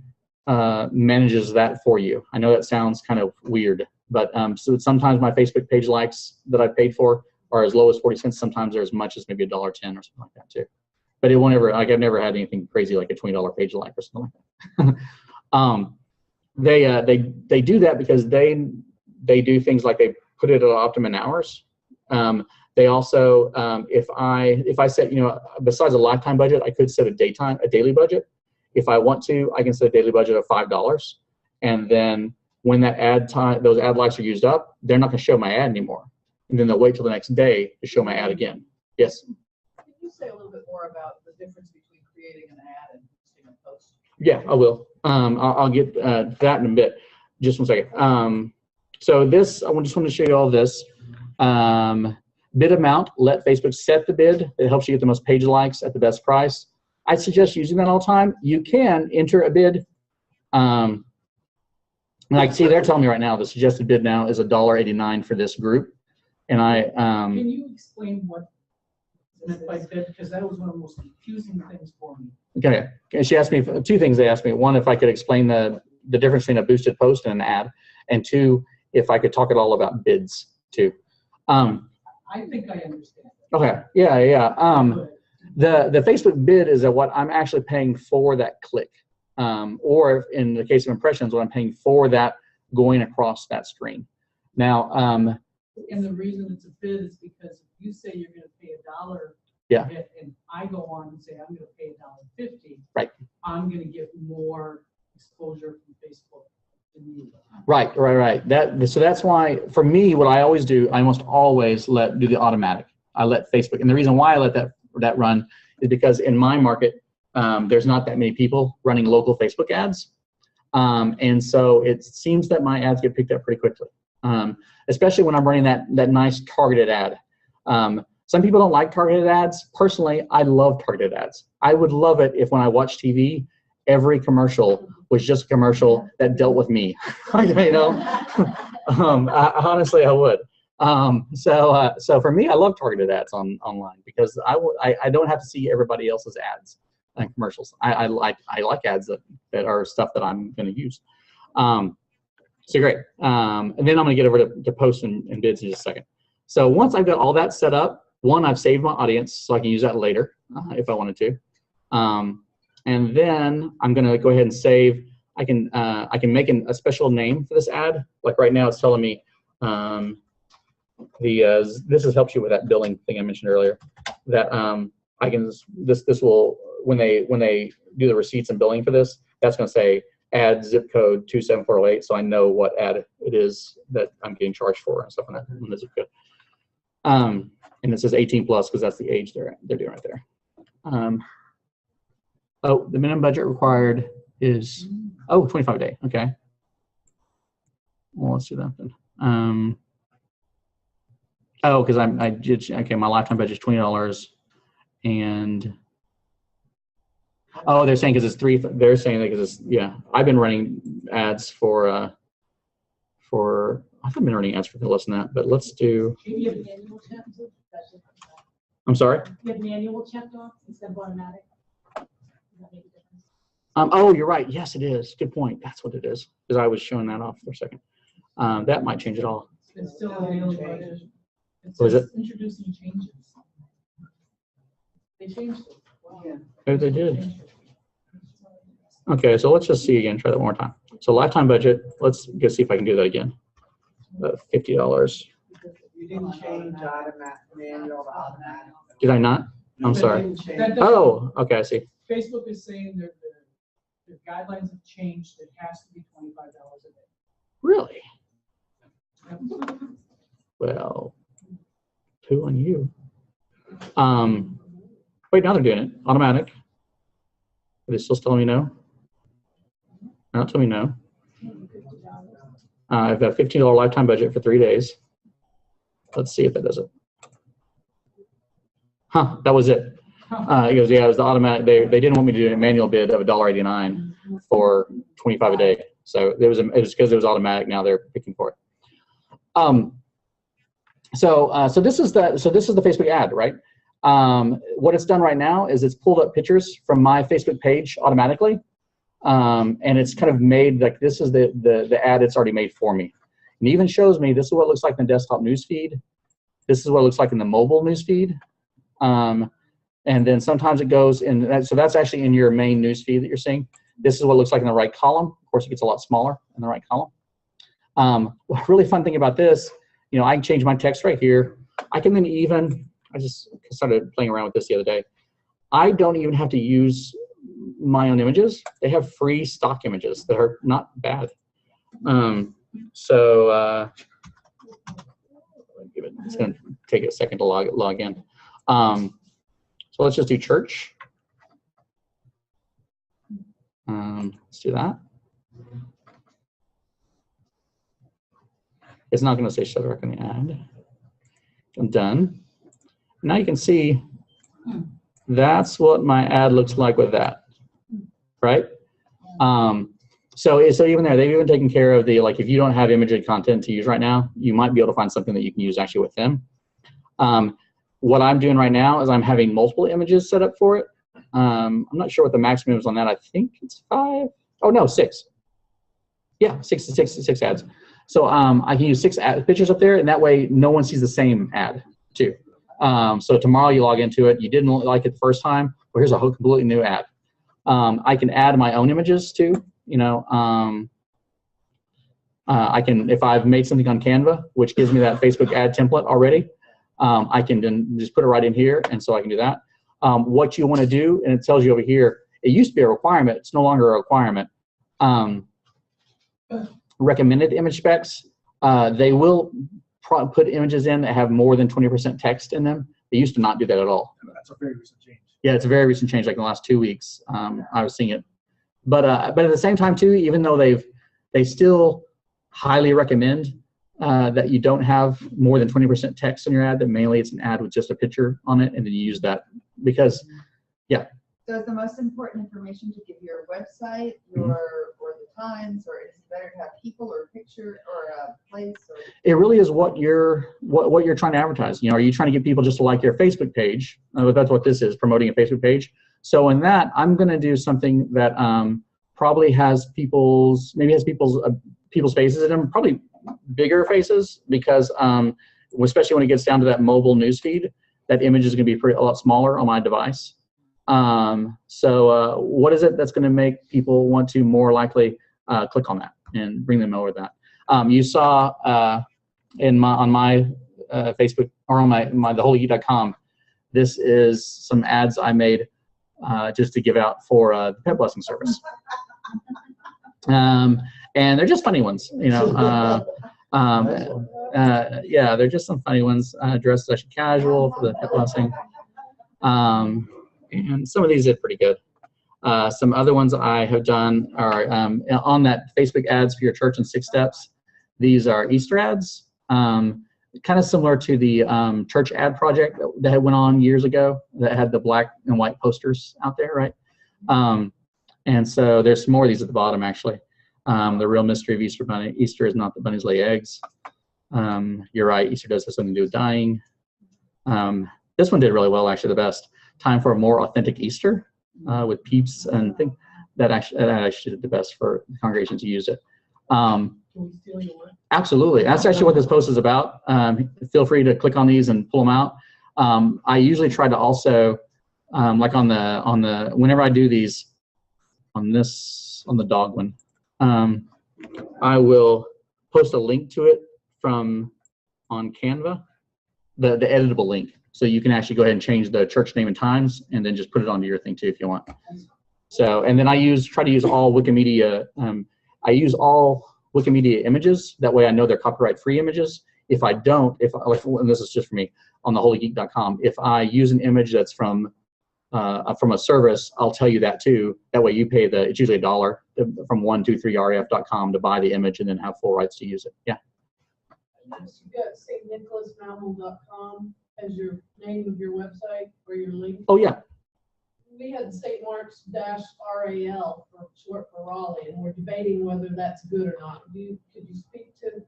manages that for you. I know that sounds kind of weird, but so sometimes my Facebook page likes that I've paid for are as low as 40 cents. Sometimes they're as much as maybe $1.10 or something like that too. But it won't ever, like I've never had anything crazy like a $20 page like or something like that. They do that because they do things like they put it at optimum hours. They also, if I set, besides a lifetime budget, I could set a daily budget. If I want to, I can set a daily budget of $5. And then when that those ad likes are used up, they're not going to show my ad anymore. And then they'll wait till the next day to show my ad again. Yes? Can you say a little bit more about the difference between creating an ad and posting a post? Yeah, I will. I'll get that in a bit. Just one second. So this, I just want to show you all this. Bid amount, let Facebook set the bid. It helps you get the most page likes at the best price. I suggest using that all the time. You can enter a bid. And I can see they're telling me right now the suggested bid now is $1.89 for this group. And Can you explain what is meant by bid? Because that was one of the most confusing things for me. Okay. She asked me two things. They asked me. One, if I could explain the difference between a boosted post and an ad, and two, if I could talk at all about bids too. I think I understand. Okay. Yeah. The Facebook bid is what I'm actually paying for that click, or in the case of impressions, what I'm paying for that going across that screen. Now, and the reason it's a bid is because if you say you're going to pay $1, yeah, and I go on and say I'm going to pay $1.50, right, I'm going to get more exposure from Facebook than you. Right. So that's why, for me, what I always do, I almost always do the automatic. I let Facebook, and the reason why I let that run is because in my market, there's not that many people running local Facebook ads. And so it seems that my ads get picked up pretty quickly, especially when I'm running that nice targeted ad. Some people don't like targeted ads. Personally, I love targeted ads. I would love it if when I watch TV, every commercial was just a commercial that dealt with me. Honestly, I would. So for me, I love targeted ads online because I don't have to see everybody else's ads and commercials. I like ads that are stuff that I'm going to use. So great. And then I'm going to get over to posts and bids in just a second. So once I've got all that set up, one, I've saved my audience so I can use that later if I wanted to. And then I'm going to go ahead and save. I can make a special name for this ad. Like right now, it's telling me this helps you with that billing thing I mentioned earlier. That I can this will when they do the receipts and billing for this, that's going to say ad zip code 27408, so I know what ad it is that I'm getting charged for and stuff like that in the zip code. And it says 18 plus because that's the age they're doing right there. Oh, the minimum budget required is 25 a day. Okay. Well, let's do that then. Because my lifetime budget is $20, and they're saying because it's three. They're saying that because it's I've been running ads for I've been running ads for less than that, but let's do. You have manual check. I'm sorry. You have manual checked off instead of automatic. Does that make a difference? Oh, you're right. Yes, it is. Good point. That's what it is. Because I was showing that off for a second. That might change it all. It's still a daily budget. What is it? Introducing changes. They changed it. Wow. Yeah. Oh, they did. Okay, so let's just see again. Try that one more time. So lifetime budget. Let's go see if I can do that again. $50. You didn't change manual to automatic. Did I not? I'm sorry. Oh, okay. I see. Facebook is saying that the guidelines have changed. It has to be $25 a day. Really? Well, who on you? Wait, now they're doing it. Automatic. Are they still telling me no? They're not telling me no. I've got a $15 lifetime budget for 3 days. Let's see if that does it. Huh, that was it. It goes, yeah, it was the automatic. They didn't want me to do a manual bid of $1.89 for 25 a day. So it was because it was automatic. Now they're picking for it. So this is the Facebook ad, right? What it's done right now is it's pulled up pictures from my Facebook page automatically, and it's kind of made like this is the ad it's already made for me. And even shows me this is what it looks like in the desktop news feed. This is what it looks like in the mobile news feed. And then sometimes it goes in, so that's actually in your main news feed that you're seeing. This is what it looks like in the right column. Of course, it gets a lot smaller in the right column. Really fun thing about this, I can change my text right here. I can then even, I just started playing around with this the other day. I don't even have to use my own images. They have free stock images that are not bad. It's going to take a second to log in. So let's just do church. Let's do that. It's not going to say show direct in the ad. I'm done. Now you can see that's what my ad looks like with that, right? So even there, they've even taken care of the, like, if you don't have image and content to use right now, you might be able to find something that you can use actually with them. What I'm doing right now is I'm having multiple images set up for it. I'm not sure what the maximum is on that. I think it's 5. Oh no, 6. Yeah, 6 ads. So I can use 6 pictures up there, and that way no one sees the same ad too. So tomorrow you log into it, you didn't like it the first time, well, here's a whole completely new ad. I can add my own images too. You know, I can, if I've made something on Canva, which gives me that Facebook ad template already, I can then just put it right in here, and so I can do that. What you want to do, and it tells you over here, it used to be a requirement, it's no longer a requirement. Recommended image specs, they will put images in that have more than 20% text in them. They used to not do that at all. That's a very recent change. Yeah, it's a very recent change, like in the last 2 weeks. I was seeing it. But at the same time too, even though they still highly recommend that you don't have more than 20% text in your ad, that mainly it's an ad with just a picture on it, and then you use that because, yeah. So is the most important information to give your website, or the times, or is it better to have people or a picture or a place? Or? It really is what you're trying to advertise. You know, are you trying to get people just to like your Facebook page? That's what this is, promoting a Facebook page. So in that, I'm going to do something that probably has people's faces in them, probably bigger faces, because especially when it gets down to that mobile news feed, that image is going to be a lot smaller on my device. So what is it that's going to make people want to more likely click on that and bring them over that? You saw on my Facebook, or on my theholygeek.com, this is some ads I made just to give out for the pet blessing service. And they're just funny ones, you know. Yeah, they're just some funny ones. Dressed actually casual for the pet blessing. And some of these are pretty good. Some other ones I have done are on that Facebook ads for your church in 6 steps. These are Easter ads, kind of similar to the church ad project that went on years ago that had the black and white posters out there, right? And so there's some more of these at the bottom, actually. The real mystery of Easter Bunny. Easter is not the bunnies lay eggs. You're right, Easter does have something to do with dying. This one did really well, actually, the best. Time for a more authentic Easter with peeps, and think that actually did the best for the congregation to use it. Can we steal your work? Absolutely. That's actually what this post is about. Feel free to click on these and pull them out. I usually try to also, like on the whenever I do these, on the dog one, I will post a link to it on Canva, the editable link. So you can actually go ahead and change the church name and times, and then just put it onto your thing too if you want. So, and then I try to use all Wikimedia. I use all Wikimedia images. That way I know they're copyright-free images. If I don't, and this is just for me, on theholygeek.com, if I use an image that's from a service, I'll tell you that too. That way you pay it's usually $1 from 123rf.com to buy the image and then have full rights to use it. Yeah. Next, you've got stnicholasmammal.com as your name of your website or your link. Oh yeah. We had St. Mark's-RAL for short for Raleigh, and we're debating whether that's good or not. Could you speak to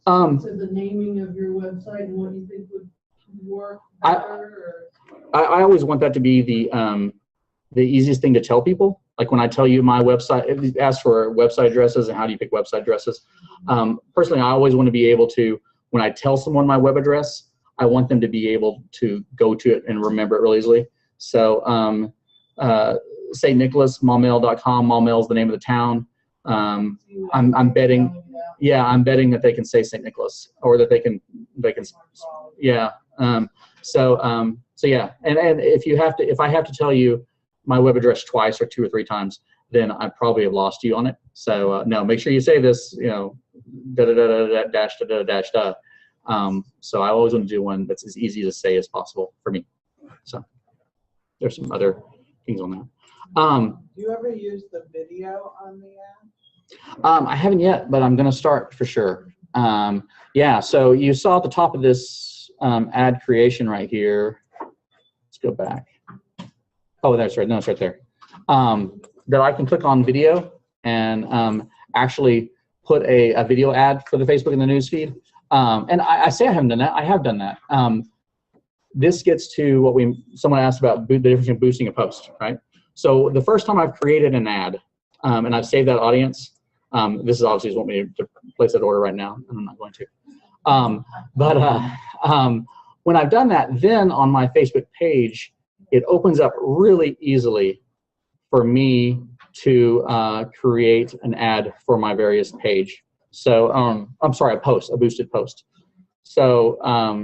the naming of your website and what you think would work better? I always want that to be the easiest thing to tell people. Like when I tell you my website, ask for website addresses and how do you pick website addresses. Personally, I always want to be able to, when I tell someone my web address, I want them to be able to go to it and remember it really easily. So St. Nicholas, Maumelle.com. Maumelle is the name of the town. I'm betting that they can say St. Nicholas, or that they can they can, yeah. So yeah, and if I have to tell you my web address twice or 2 or 3 times, then I probably have lost you on it. So no, make sure you say this, you know, dash. So I always want to do one that's as easy to say as possible for me. So there's some other things on that. Do you ever use the video on the app? I haven't yet, but I'm going to start for sure. Yeah, so you saw at the top of this ad creation right here. Let's go back. Oh, that's right. No, it's right there. That I can click on video and actually put a video ad for the Facebook and the newsfeed. And I say I haven't done that. I have done that. This gets to what someone asked about the difference in boosting a post, right? So the first time I've created an ad and I've saved that audience, this is obviously just want me to place that order right now, and I'm not going to. When I've done that, then on my Facebook page, it opens up really easily for me to create an ad for my various page. So I'm sorry, a boosted post. So let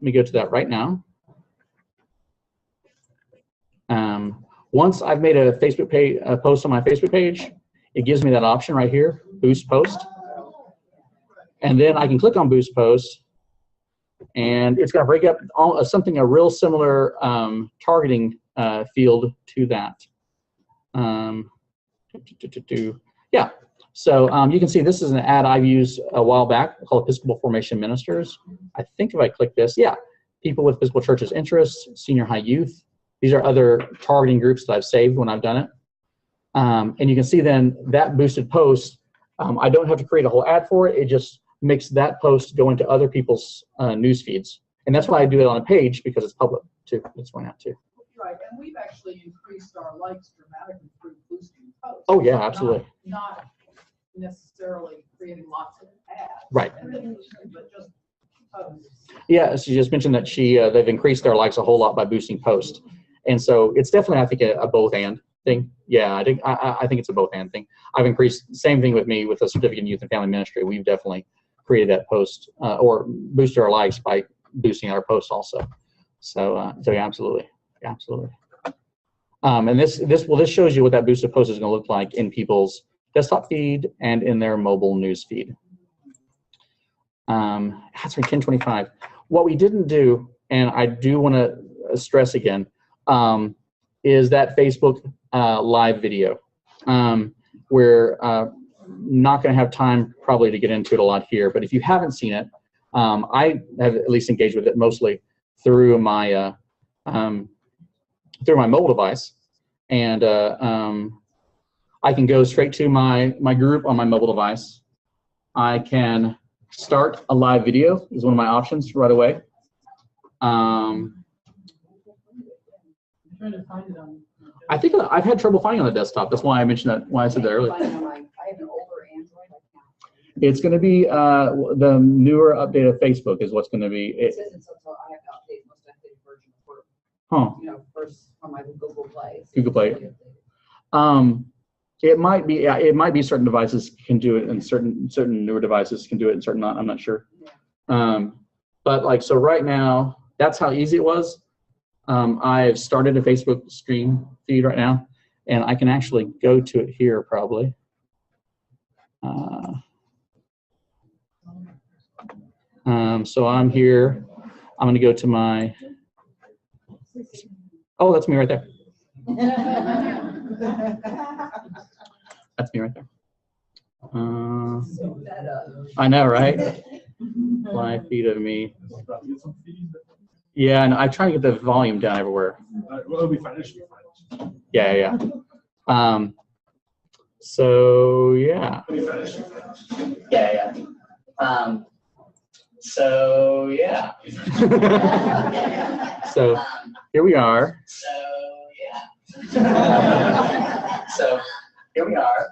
me go to that right now. Once I've made a Facebook page, a post on my Facebook page, it gives me that option right here, boost post. And then I can click on boost post, and it's going to break up a real similar targeting field to that. Yeah, so you can see this is an ad I've used a while back called Episcopal Formation Ministers. I think if I click this, yeah, people with Episcopal Church's interests, senior high youth. These are other targeting groups that I've saved when I've done it. And you can see then that boosted post, I don't have to create a whole ad for it. It just makes that post go into other people's news feeds. And that's why I do it on a page, because it's public too. That's why not too. Right, and we've actually increased our likes dramatically through boosting posts. Oh yeah, absolutely. Not necessarily creating lots of ads. Right. But just posts. Yeah, she just mentioned that they've increased their likes a whole lot by boosting posts. And so it's definitely, I think, a both and thing. Yeah, I think it's a both and thing. I've increased, same thing with me with the Certificate in Youth and Family Ministry. We've definitely created that post or boosted our likes by boosting our posts also. So yeah, absolutely. Absolutely. And this shows you what that boosted post is going to look like in people's desktop feed and in their mobile news feed. That's from 1025. What we didn't do, and I do want to stress again, is that Facebook live video. We're not going to have time probably to get into it a lot here, but if you haven't seen it, I have at least engaged with it mostly through my mobile device, and I can go straight to my group on my mobile device. I can start a live video is one of my options right away. Trying to find it on. I think I've had trouble finding on the desktop. That's why I mentioned that. Why I said that earlier. I have an older Android. It's going to be the newer update of Facebook is what's going to be. It says it's until I have to update most updated version for, first on my Google Play. So Google Play. It might be certain devices can do it, and certain newer devices can do it, and certain not. I'm not sure. Yeah. But like so, right now, that's how easy it was. I've started a Facebook stream feed right now, and I can actually go to it here probably. So I'm here. I'm going to go to my. Oh, that's me right there. That's me right there. I know, right? Live feed of me. Yeah, and I try to get the volume down everywhere. Well, it'll be fine. It should be fine. Yeah. So yeah. Yeah. So yeah. So here we are. So here we are.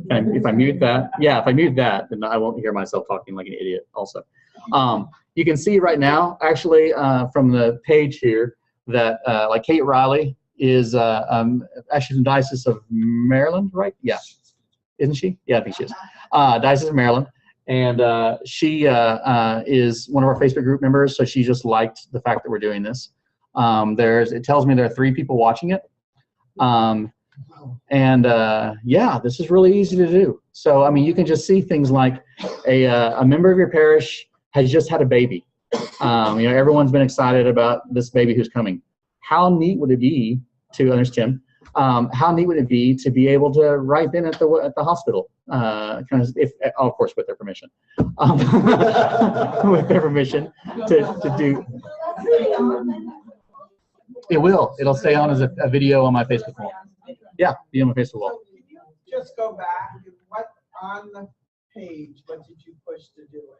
And if I mute that, then I won't hear myself talking like an idiot also. You can see right now, actually, from the page here, that like Kate Riley is actually from Diocese of Maryland, right? Yeah. Isn't she? Yeah, I think she is. Diocese of Maryland. And she is one of our Facebook group members, so she just liked the fact that we're doing this. It tells me there are 3 people watching it. Yeah, this is really easy to do. So, I mean, you can just see things like a member of your parish has just had a baby. Everyone's been excited about this baby who's coming. How neat would it be to, there's Tim, how neat would it be to be able to write in at the hospital? Of course, with their permission. With their permission to do. It will. It'll stay on as a video on my Facebook wall. Yeah, be on my Facebook wall. So can you just go back? What on the page? What did you push to do it?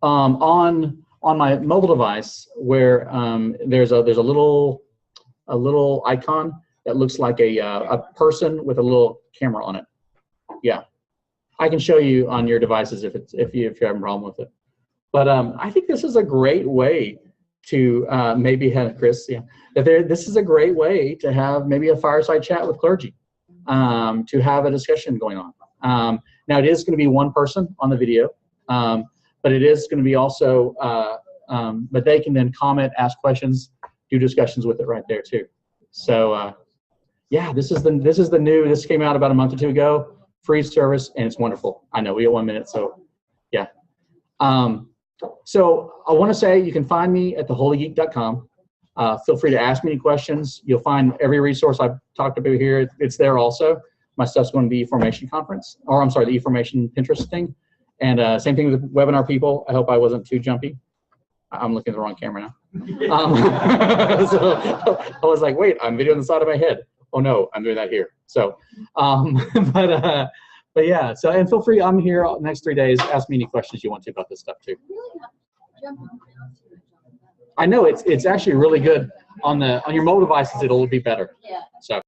On my mobile device, where there's a little icon that looks like a person with a little camera on it. Yeah, I can show you on your devices if you have a problem with it. But I think this is a great way to maybe have Chris. Yeah, this is a great way to have maybe a fireside chat with clergy, to have a discussion going on. Now it is going to be one person on the video, but it is going to be also. But they can then comment, ask questions, do discussions with it right there too. So yeah, this came out about a month or 2 ago, free service, and it's wonderful. I know we got 1 minute, so yeah. So I want to say you can find me at theholygeek.com. Feel free to ask me any questions. You'll find every resource I've talked about here. It's there also. My stuff's going to the eformation conference, or I'm sorry, the eformation Pinterest thing. And same thing with webinar people. I hope I wasn't too jumpy. I'm looking at the wrong camera now. So I was like, wait, I'm videoing the side of my head. Oh no, I'm doing that here. So, but yeah, so, and feel free, I'm here the next 3 days. Ask me any questions you want to about this stuff too. I know it's actually really good on your mobile devices. It'll be better. Yeah. So.